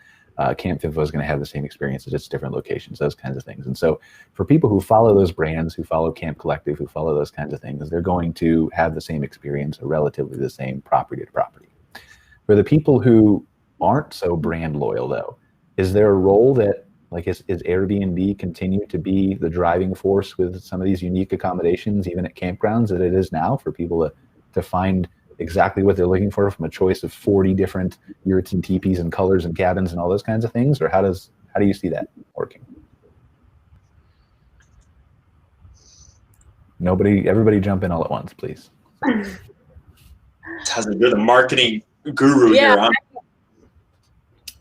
Camp Fimfo is going to have the same experience at its different locations, those kinds of things. And so for people who follow those brands, who follow Camp Collective, who follow those kinds of things, they're going to have the same experience or relatively the same property to property. For the people who aren't so brand loyal, though, is there a role that, like, is Airbnb continue to be the driving force with some of these unique accommodations, even at campgrounds, that it is now for people to find exactly what they're looking for from a choice of 40 different yurts and teepees and colors and cabins and all those kinds of things? Or how do you see that working? Everybody jump in all at once, please. You're the marketing guru here, huh?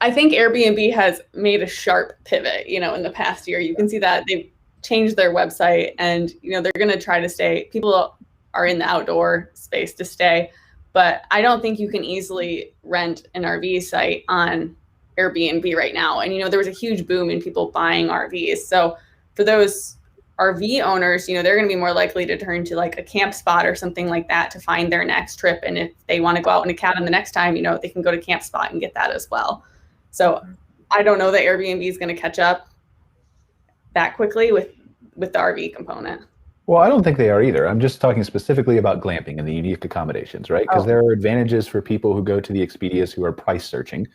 I think Airbnb has made a sharp pivot, in the past year. You can see that they've changed their website and, they're going to try to stay. People are in the outdoor space to stay, but I don't think you can easily rent an RV site on Airbnb right now. And, there was a huge boom in people buying RVs. So for those RV owners, they're going to be more likely to turn to like a camp spot or something like that to find their next trip. And if they want to go out in a cabin the next time, they can go to Camp Spot and get that as well. So I don't know that Airbnb is going to catch up that quickly with the RV component. Well, I don't think they are either. I'm just talking specifically about glamping and the unique accommodations, right? Because there are advantages for people who go to the Expedias who are price searching.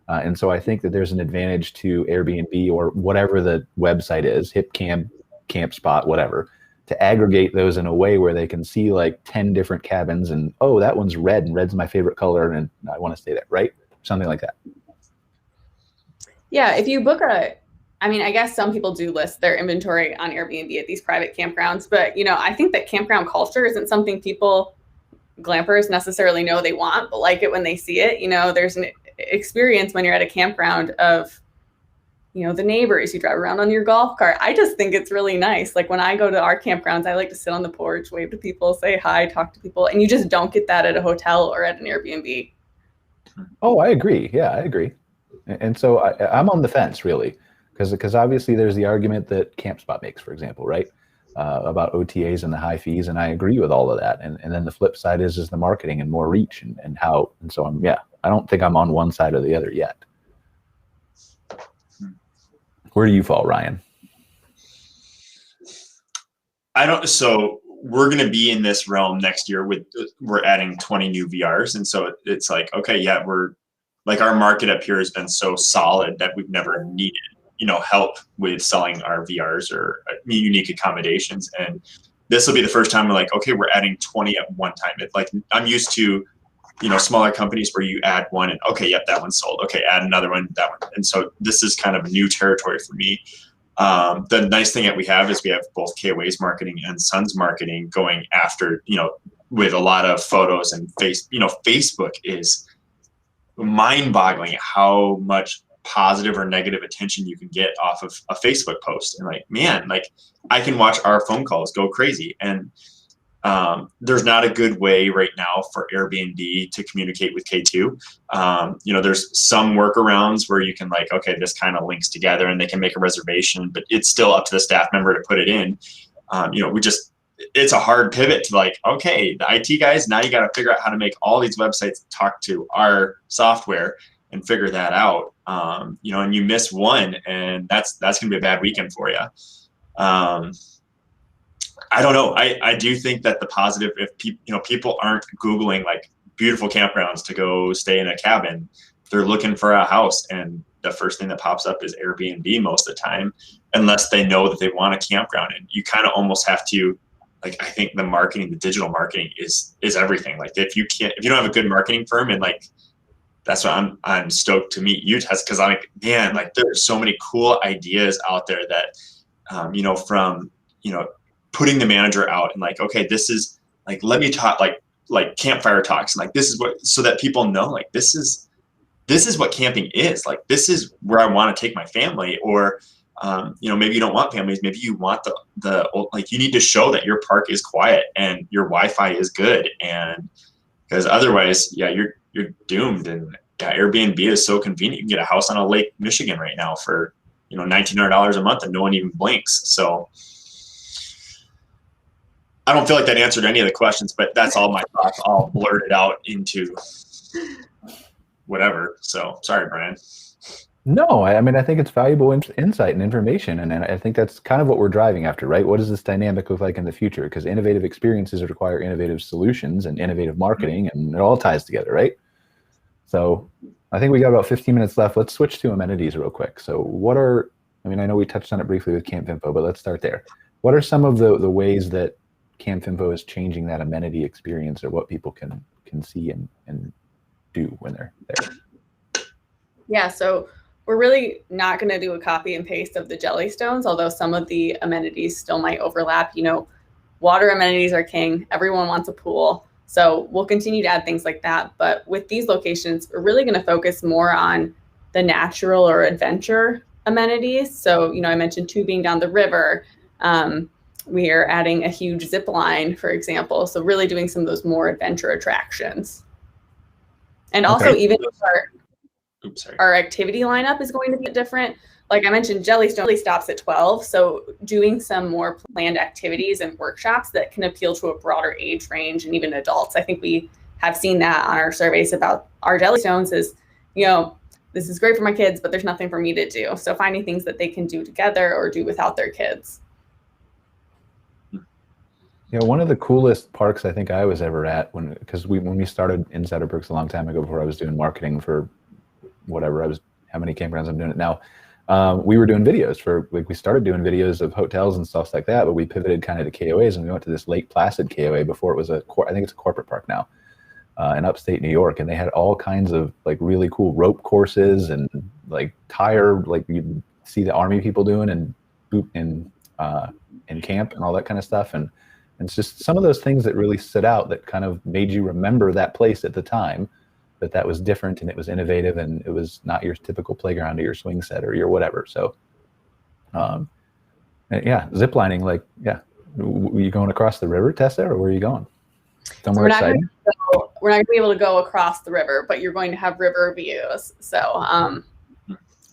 And so I think that there's an advantage to Airbnb or whatever the website is, HipCamp, Camp Spot, whatever, to aggregate those in a way where they can see like 10 different cabins and, oh, that one's red and red's my favorite color and I want to stay there, right? Something like that. Yeah, if you book I guess some people do list their inventory on Airbnb at these private campgrounds, but, I think that campground culture isn't something glampers necessarily know they want, but like it when they see it. There's an experience when you're at a campground of, the neighbors, you drive around on your golf cart. I just think it's really nice. Like when I go to our campgrounds, I like to sit on the porch, wave to people, say hi, talk to people, and you just don't get that at a hotel or at an Airbnb. Oh, I agree. Yeah, I agree. And so I'm on the fence, really. Because obviously there's the argument that Camp Spot makes, for example, right? About OTAs and the high fees, and I agree with all of that. And then the flip side is the marketing and more reach and how. And so I don't think I'm on one side or the other yet. Where do you fall, Ryan? So we're going to be in this realm next year we're adding 20 new VRs. And so it's like, okay, yeah, we're like, our market up here has been so solid that we've never needed help with selling our VRs or unique accommodations. And this will be the first time we're like, okay, we're adding 20 at one time. It's like, I'm used to, smaller companies where you add one and okay, yep, that one's sold. Okay, add another one, that one. And so this is kind of a new territory for me. The nice thing that we have is we have both KOA's marketing and Sun's marketing going after, with a lot of photos and Facebook is mind-boggling how much positive or negative attention you can get off of a Facebook post. And like, man, like I can watch our phone calls go crazy. And there's not a good way right now for Airbnb to communicate with K2. There's some workarounds where you can like, okay, this kind of links together and they can make a reservation, but it's still up to the staff member to put it in. It's a hard pivot to like, okay, the IT guys, now you got to figure out how to make all these websites talk to our software and figure that out. And you miss one and that's going to be a bad weekend for you. I don't know. I do think that the positive, if people aren't Googling like beautiful campgrounds to go stay in a cabin, they're looking for a house. And the first thing that pops up is Airbnb most of the time, unless they know that they want a campground. And you kind of almost have to, like, I think the digital marketing is everything. Like if you don't have a good marketing firm, and like, that's why I'm stoked to meet you, Tess, because I'm like, man, like there's so many cool ideas out there that, from, putting the manager out and like, okay, this is like, let me talk like campfire talks. And like, this is what, so that people know, like, this is what camping is. Like, this is where I want to take my family. Or, maybe you don't want families. Maybe you want like, you need to show that your park is quiet and your Wi-Fi is good. And because otherwise, yeah, you're doomed. And yeah, Airbnb is so convenient. You can get a house on a Lake Michigan right now for, $1,900 a month and no one even blinks. So I don't feel like that answered any of the questions, but that's all my thoughts all blurted out into whatever. So sorry, Brian. No, I mean, I think it's valuable insight and information. And I think that's kind of what we're driving after, right? What does this dynamic look like in the future? Because innovative experiences require innovative solutions and innovative marketing, and it all ties together, right? So I think we got about 15 minutes left. Let's switch to amenities real quick. So I know we touched on it briefly with Camp Fimfo, but let's start there. What are some of the ways that Camp Fimfo is changing that amenity experience, or what people can see and do when they're there? Yeah, so we're really not going to do a copy and paste of the Jellystones, although some of the amenities still might overlap. Water amenities are king. Everyone wants a pool. So we'll continue to add things like that. But with these locations, we're really going to focus more on the natural or adventure amenities. So, I mentioned tubing down the river. We are adding a huge zip line, for example. So really doing some of those more adventure attractions. And also even our activity lineup is going to be different. like I mentioned, Jellystone stops at 12. So doing some more planned activities and workshops that can appeal to a broader age range and even adults. I think we have seen that on our surveys about our Jellystones is, you know, this is great for my kids, but there's nothing for me to do. So finding things that they can do together or do without their kids. You know, one of the coolest parks I think I was ever at when we started Insider Perks a long time ago, before I was doing marketing for whatever how many campgrounds I'm doing it now. We were doing videos for, like, we started doing videos of hotels and stuff like that, but we pivoted kind of to KOAs, and we went to this Lake Placid KOA before it was I think it's a corporate park now, in upstate New York, and they had all kinds of like really cool rope courses and like like you see the Army people doing and boot in camp and all that kind of stuff, and it's just some of those things that really stood out that kind of made you remember that place at the time, that was different and it was innovative and it was not your typical playground or your swing set or your whatever. So, yeah, ziplining, like, yeah. Were you going across the river, Tessa, or where are you going? Somewhere exciting? We're not going to be able to go across the river, but you're going to have river views. So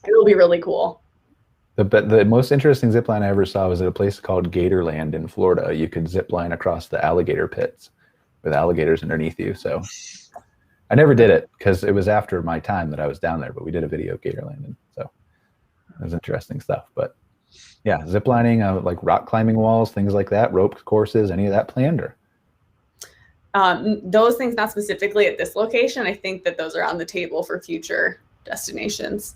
it'll be really cool. The most interesting zip line I ever saw was at a place called Gatorland in Florida. You could zip line across the alligator pits with alligators underneath you. So I never did it because it was after my time that I was down there, but we did a video of Gatorland, and so it was interesting stuff. But yeah, zip lining, like rock climbing walls, things like that, rope courses, any of that planned? Or those things, not specifically at this location. I think that those are on the table for future destinations.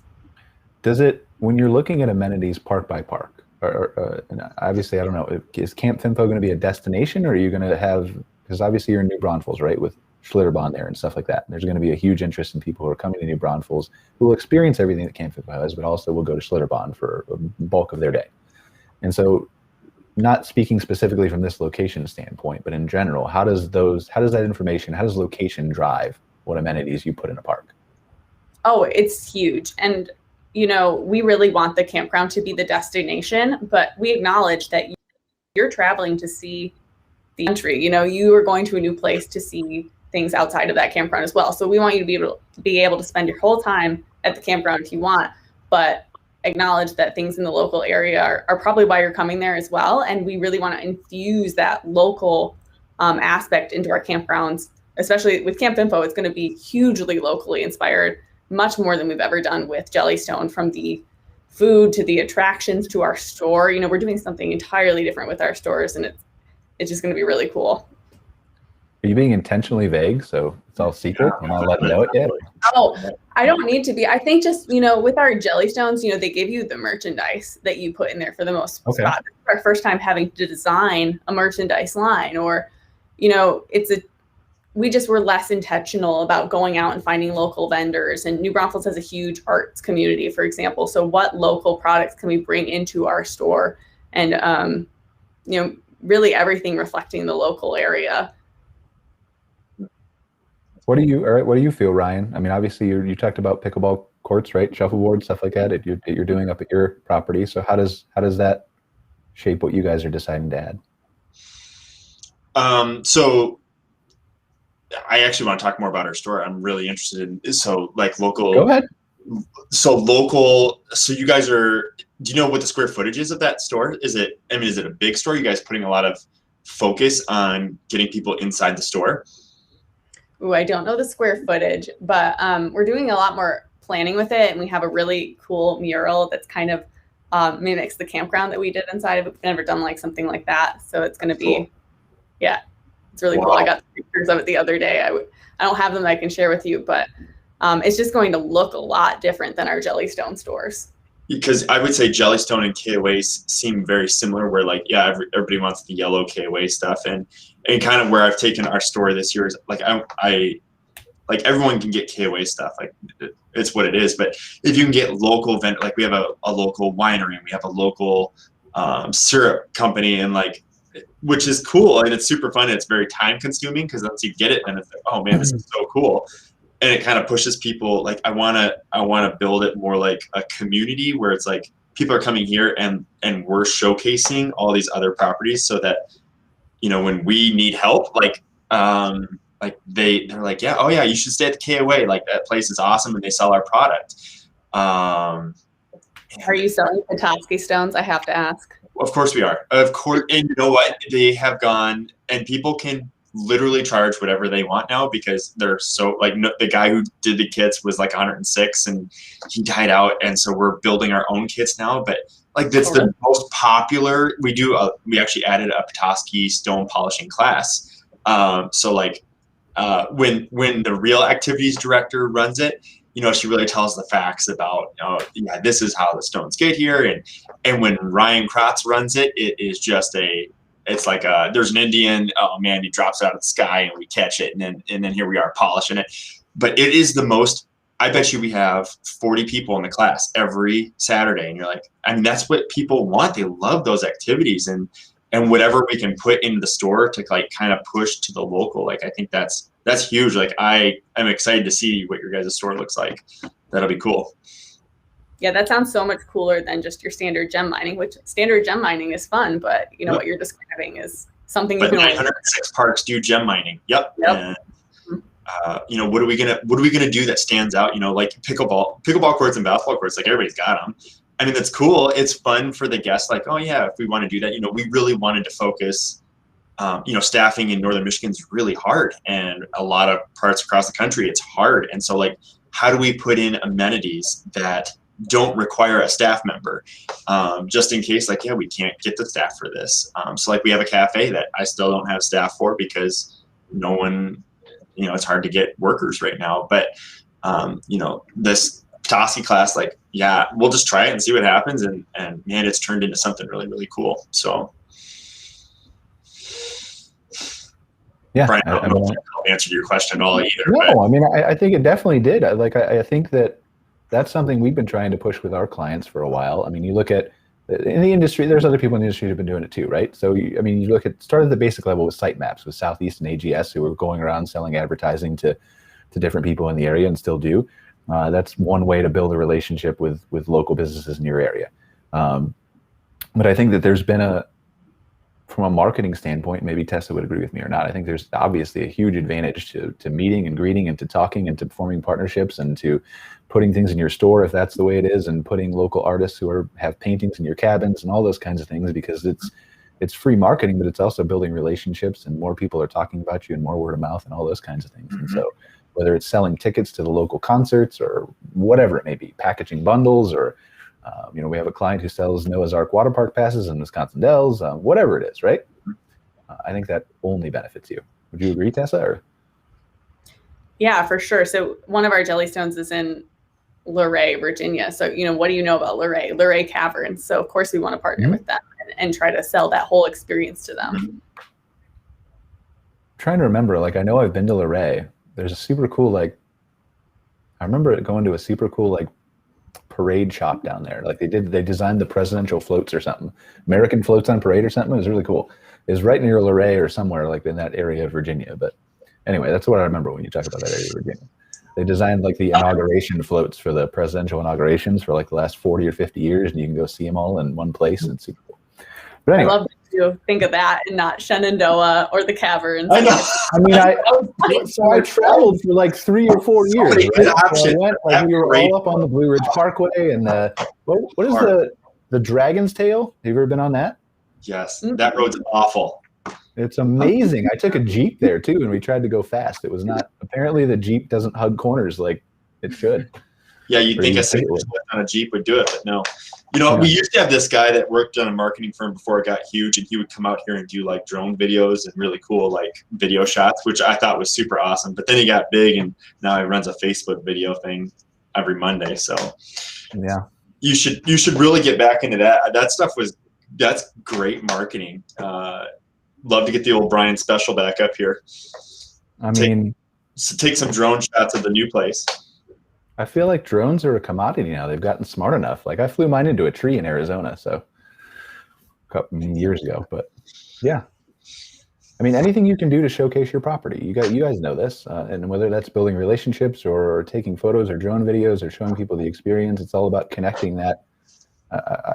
Does it, when you're looking at amenities park by park, and obviously, I don't know, is Camp Fimfo going to be a destination, or are you going to have, because obviously you're in New Braunfels, right, with Schlitterbahn there and stuff like that. And there's going to be a huge interest in people who are coming to New Braunfels who will experience everything that Camp Fimfo has, but also will go to Schlitterbahn for a bulk of their day. And so, not speaking specifically from this location standpoint, but in general, how does that information, how does location drive what amenities you put in a park? Oh, it's huge. And, you know, we really want the campground to be the destination, but we acknowledge that you're traveling to see the country. You know, you are going to a new place to see things outside of that campground as well. So we want you to be able to spend your whole time at the campground if you want, but acknowledge that things in the local area are probably why you're coming there as well. And we really want to infuse that local aspect into our campgrounds, especially with Camp Fimfo. It's going to be hugely locally inspired, much more than we've ever done with Jellystone, from the food to the attractions to our store. You know, we're doing something entirely different with our stores, and it's just going to be really cool. Are you being intentionally vague, so it's all secret? You're not letting know it yet? Oh, I don't need to be. I think just, you know, with our Jellystones, you know, they give you the merchandise that you put in there for the most spot. It's our first time having to design a merchandise line, or, you know, we just were less intentional about going out and finding local vendors. And New Braunfels has a huge arts community, for example. So what local products can we bring into our store? And, you know, really everything reflecting the local area. What do you feel, Ryan? I mean, obviously you talked about pickleball courts, right? Shuffleboard, stuff like that you're doing up at your property. So how does that shape what you guys are deciding to add? So I actually want to talk more about our store. I'm really interested in, so like local. Go ahead. So you guys do you know what the square footage is of that store? Is it a big store? You guys putting a lot of focus on getting people inside the store? Ooh, I don't know the square footage, but we're doing a lot more planning with it. And we have a really cool mural that's kind of mimics the campground that we did inside of it. We've never done like something like that. So it's going to be, cool. Yeah, it's really cool. I got pictures of it the other day. I don't have them that I can share with you, but it's just going to look a lot different than our Jellystone stores. Because I would say Jellystone and KOAs seem very similar, where like, yeah, everybody wants the yellow KOA stuff, and kind of where I've taken our store this year is like, I like everyone can get KOA stuff, like it's what it is. But if you can get local like we have a local winery, and we have a local syrup company, and like, which is cool, and it's super fun. And it's very time consuming because once you get it, then it's like, oh man, this is so cool. And it kind of pushes people, like I want to build it more like a community where it's like people are coming here and we're showcasing all these other properties, so that, you know, when we need help, like they're like, yeah, oh yeah, you should stay at the KOA, like that place is awesome and they sell our product. Are you selling Petoskey stones? I have to ask. Of course we are. Of course. And you know what? They have gone, and people can literally charge whatever they want now because they're so like the guy who did the kits was like 106 and he died out. And so we're building our own kits now, but like that's the most popular. We actually added a Petoskey stone polishing class. So like when the real activities director runs it, you know, she really tells the facts about, yeah, this is how the stones get here. And when Ryan Kratz runs it, it is just it's like there's an Indian, oh man, he drops out of the sky and we catch it. And then here we are polishing it. But it is the most, I bet you we have 40 people in the class every Saturday. And you're like, I mean, that's what people want. They love those activities and whatever we can put into the store to like kind of push to the local. Like, I think that's huge. Like I am excited to see what your guys' store looks like. That'll be cool. Yeah, that sounds so much cooler than just your standard gem mining, which standard gem mining is fun, but you know what you're describing is something you can 906 parks do gem mining. Yep. And, you know, what are we gonna do that stands out? You know, like pickleball courts and basketball courts, like everybody's got them. I mean, that's cool. It's fun for the guests. Like, oh yeah, if we want to do that, you know, we really wanted to focus. You know, staffing in Northern Michigan is really hard, and a lot of parts across the country, it's hard. And so, like, how do we put in amenities that don't require a staff member, just in case, like, yeah, we can't get the staff for this. So, like, we have a cafe that I still don't have staff for because no one, you know, it's hard to get workers right now. But, you know, this Petoskey class, like, yeah, we'll just try it and see what happens. And man, it's turned into something really, really cool. So. Yeah, Brian, I don't know if I answered your question at all either. No, but. I mean, I think it definitely did. I think that's something we've been trying to push with our clients for a while. I mean, you look at in the industry, there's other people in the industry who've been doing it too, right? So, I mean, you look at started at the basic level with site maps with Southeast and AGS, who were going around selling advertising to different people in the area and still do. That's one way to build a relationship with local businesses in your area. But I think that there's been from a marketing standpoint, maybe Tessa would agree with me or not, I think there's obviously a huge advantage to meeting and greeting and to talking and to forming partnerships and to putting things in your store if that's the way it is, and putting local artists who have paintings in your cabins and all those kinds of things, because it's free marketing, but it's also building relationships, and more people are talking about you and more word of mouth and all those kinds of things. Mm-hmm. And so whether it's selling tickets to the local concerts or whatever it may be, packaging bundles, or you know, we have a client who sells Noah's Ark water park passes in Wisconsin Dells, whatever it is, right? I think that only benefits you. Would you agree, Tessa? Or? Yeah, for sure. So one of our Jellystones is in Luray, Virginia. So, you know, what do you know about Luray? Luray Caverns. So of course we want to partner with them and try to sell that whole experience to them. I'm trying to remember, like, I know I've been to Luray. There's a super cool, like, I remember going to a super cool, like, parade shop down there. Like they designed the presidential floats or something, American floats on parade or something. It was really cool. It was right near Luray or somewhere like in that area of Virginia. But anyway, that's what I remember when you talk about that area of Virginia. They designed like the inauguration floats for the presidential inaugurations for like the last 40 or 50 years, and you can go see them all in one place. And it's super cool. But anyway. I love to think of that and not Shenandoah or the caverns. I know. I mean, I traveled for like 3 or 4 years. Right? So I went, like, we were all up on the Blue Ridge Parkway, and what is the Dragon's Tail? Have you ever been on that? Yes, that road's awful. It's amazing. I took a Jeep there too, and we tried to go fast. It was not. Apparently, the Jeep doesn't hug corners like it should. Yeah, you'd think a single on a Jeep would do it, but no. You know, we used to have this guy that worked on a marketing firm before it got huge, and he would come out here and do like drone videos and really cool like video shots, which I thought was super awesome. But then he got big, and now he runs a Facebook video thing every Monday. So yeah, you should really get back into that. That's great marketing. Love to get the old Brian special back up here. I mean, take some drone shots of the new place. I feel like drones are a commodity now. They've gotten smart enough. Like I flew mine into a tree in Arizona, so a couple years ago. But yeah, I mean, anything you can do to showcase your property. You guys know this, and whether that's building relationships or taking photos or drone videos or showing people the experience, it's all about connecting that.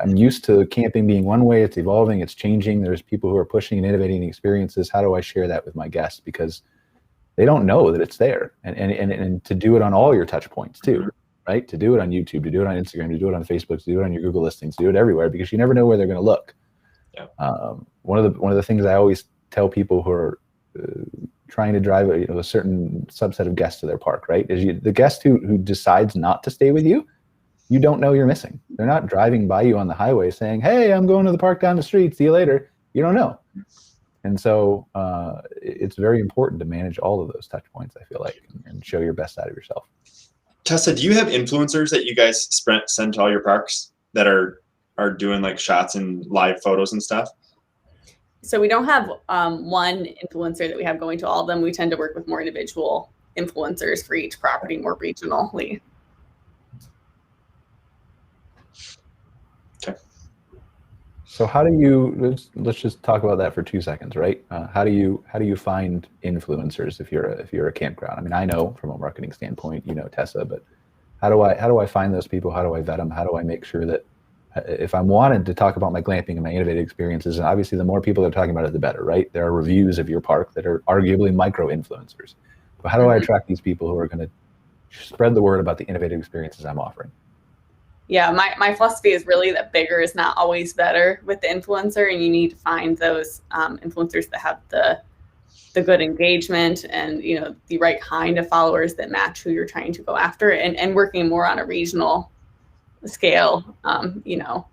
I'm used to camping being one way. It's evolving. It's changing. There's people who are pushing and innovating experiences. How do I share that with my guests? Because they don't know that it's there, and to do it on all your touch points too, right? To do it on YouTube, to do it on Instagram, to do it on Facebook, to do it on your Google listings, to do it everywhere, because you never know where they're going to look. Yeah. One of the things I always tell people who are trying to drive a certain subset of guests to their park, right, is the guest who decides not to stay with you, you don't know you're missing. They're not driving by you on the highway saying, hey, I'm going to the park down the street, see you later. You don't know. And so it's very important to manage all of those touch points, I feel like, and show your best side of yourself. Tessa, do you have influencers that you guys send to all your parks that are doing like shots and live photos and stuff? So we don't have one influencer that we have going to all of them. We tend to work with more individual influencers for each property, more regionally. Okay. So how do you, let's just talk about that for 2 seconds, right? How do you find influencers if you're a campground? I mean, I know from a marketing standpoint, you know, Tessa, but how do I find those people? How do I vet them? How do I make sure that if I'm wanted to talk about my glamping and my innovative experiences, and obviously the more people that are talking about it, the better, right? There are reviews of your park that are arguably micro influencers. But how do I attract these people who are going to spread the word about the innovative experiences I'm offering? Yeah, my philosophy is really that bigger is not always better with the influencer, and you need to find those influencers that have the good engagement and, you know, the right kind of followers that match who you're trying to go after, and working more on a regional scale, you know,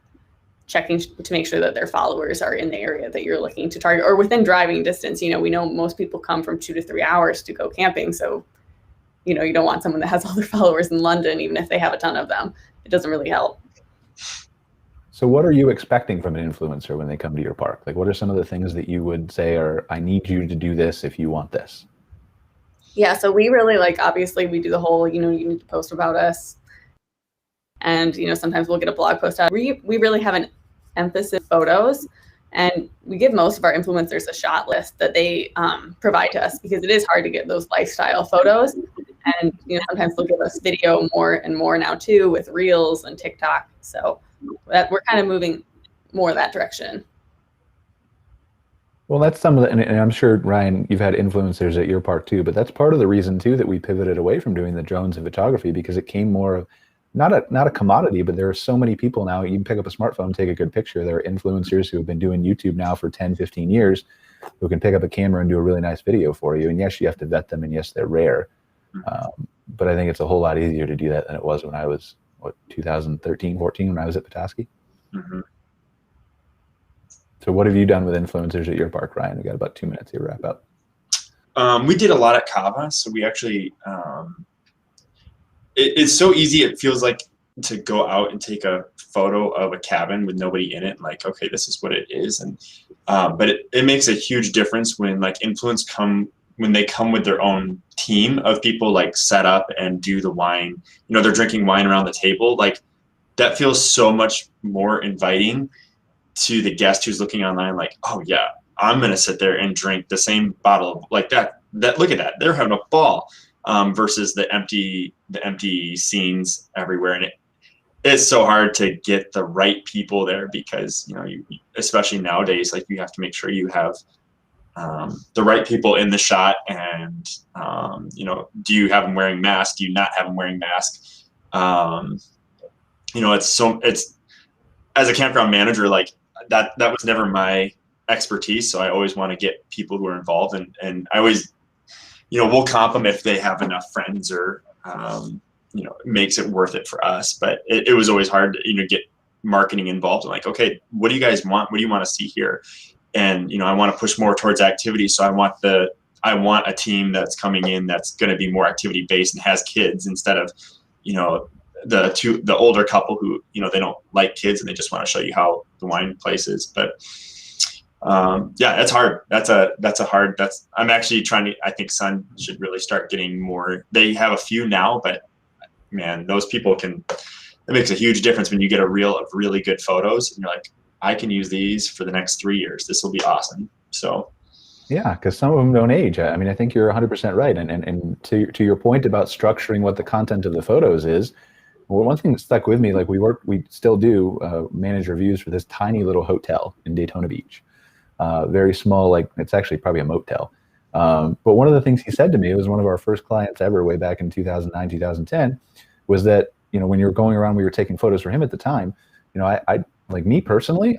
checking to make sure that their followers are in the area that you're looking to target or within driving distance. You know, we know most people come from 2 to 3 hours to go camping. So, you know, you don't want someone that has all their followers in London, even if they have a ton of them. It doesn't really help. So what are you expecting from an influencer when they come to your park? Like, what are some of the things that you would say are, I need you to do this if you want this? Yeah, so we really obviously we do the whole, you know, you need to post about us. And, you know, sometimes we'll get a blog post out. We really have an emphasis photos, and we give most of our influencers a shot list that they provide to us, because it is hard to get those lifestyle photos. And, you know, sometimes they'll give us video more and more now too, with Reels and TikTok. So that we're kind of moving more that direction. Well, that's some of the, and I'm sure, Ryan, you've had influencers at your park too, but that's part of the reason too that we pivoted away from doing the drones and photography, because it came more of, not a commodity, but there are so many people now. You can pick up a smartphone, take a good picture. There are influencers who have been doing YouTube now for 10, 15 years who can pick up a camera and do a really nice video for you. And yes, you have to vet them, and yes, they're rare. But I think it's a whole lot easier to do that than it was when I was, 2013, 14, when I was at Petoskey. Mm-hmm. So what have you done with influencers at your park, Ryan? We got about 2 minutes here to wrap up. We did a lot at Cava. So we actually, it's so easy. It feels like to go out and take a photo of a cabin with nobody in it. Like, okay, this is what it is. And, but it makes a huge difference when when they come with their own team of people, like set up and do the wine, you know, they're drinking wine around the table. Like, that feels so much more inviting to the guest who's looking online. Like, oh yeah, I'm going to sit there and drink the same bottle like that, look at that. They're having a ball. Versus the empty scenes everywhere. And it's so hard to get the right people there, because, you know, especially nowadays, like, you have to make sure you have the right people in the shot. And, you know, do you have them wearing masks? Do you not have them wearing masks? You know, it's as a campground manager, like that was never my expertise. So I always want to get people who are involved, and I always, you know, we'll comp them if they have enough friends, or, you know, it makes it worth it for us. But it was always hard to, you know, get marketing involved. And like, okay, what do you guys want? What do you want to see here? And, you know, I want to push more towards activity. So I want a team that's coming in that's going to be more activity based and has kids, instead of, you know, the older couple who, you know, they don't like kids and they just want to show you how the wine place is. But yeah, that's hard. I'm actually trying to, I think Sun should really start getting more. They have a few now, but man, those people it makes a huge difference when you get a reel of really good photos and you're like, I can use these for the next 3 years. This will be awesome. So yeah, because some of them don't age. I mean, I think you're 100% right. And to your point about structuring what the content of the photos is, well, one thing that stuck with me, like we still do manage reviews for this tiny little hotel in Daytona Beach. Very small, like it's actually probably a motel. But one of the things he said to me, it was one of our first clients ever way back in 2009, 2010, was that you know, when you were going around, we were taking photos for him at the time. You know, I like me personally,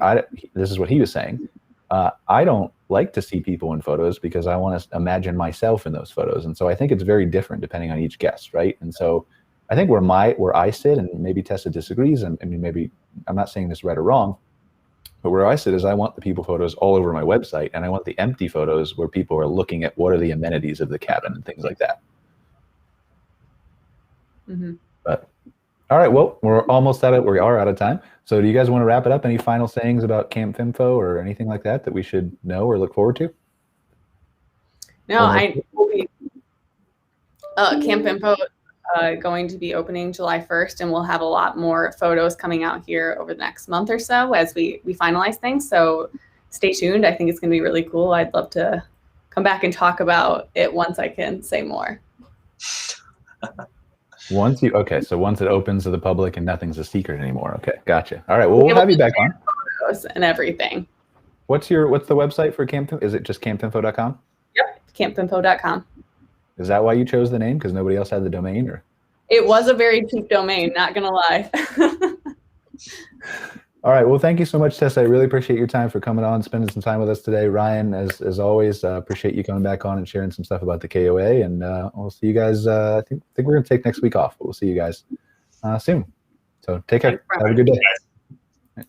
this is what he was saying. I don't like to see people in photos because I want to imagine myself in those photos. And so I think it's very different depending on each guest, right? And so I think where I sit, and maybe Tessa disagrees, and I mean, maybe I'm not saying this right or wrong, but where I sit is I want the people photos all over my website, and I want the empty photos where people are looking at what are the amenities of the cabin and things like that. Mm-hmm. But all right, well, we are out of time. So do you guys want to wrap it up? Any final sayings about Camp Fimfo or anything like that we should know or look forward to? No, Camp Fimfo going to be opening July 1st, and we'll have a lot more photos coming out here over the next month or so as we finalize things. So stay tuned. I think it's going to be really cool. I'd love to come back and talk about it once I can say more. Once it opens to the public and nothing's a secret anymore. Okay, gotcha. All right, well, we'll have you back on. Photos and everything. What's the website for Camp Fimfo? Is it just campfimfo.com? Yep, campfimfo.com. Is that why you chose the name? Because nobody else had the domain, or? It was a very cheap domain, not gonna lie. All right. Well, thank you so much, Tessa. I really appreciate your time for coming on, spending some time with us today. Ryan, as always, appreciate you coming back on and sharing some stuff about the KOA. And we'll see you guys. I think we're gonna take next week off, but we'll see you guys soon. So take care. Have a good day.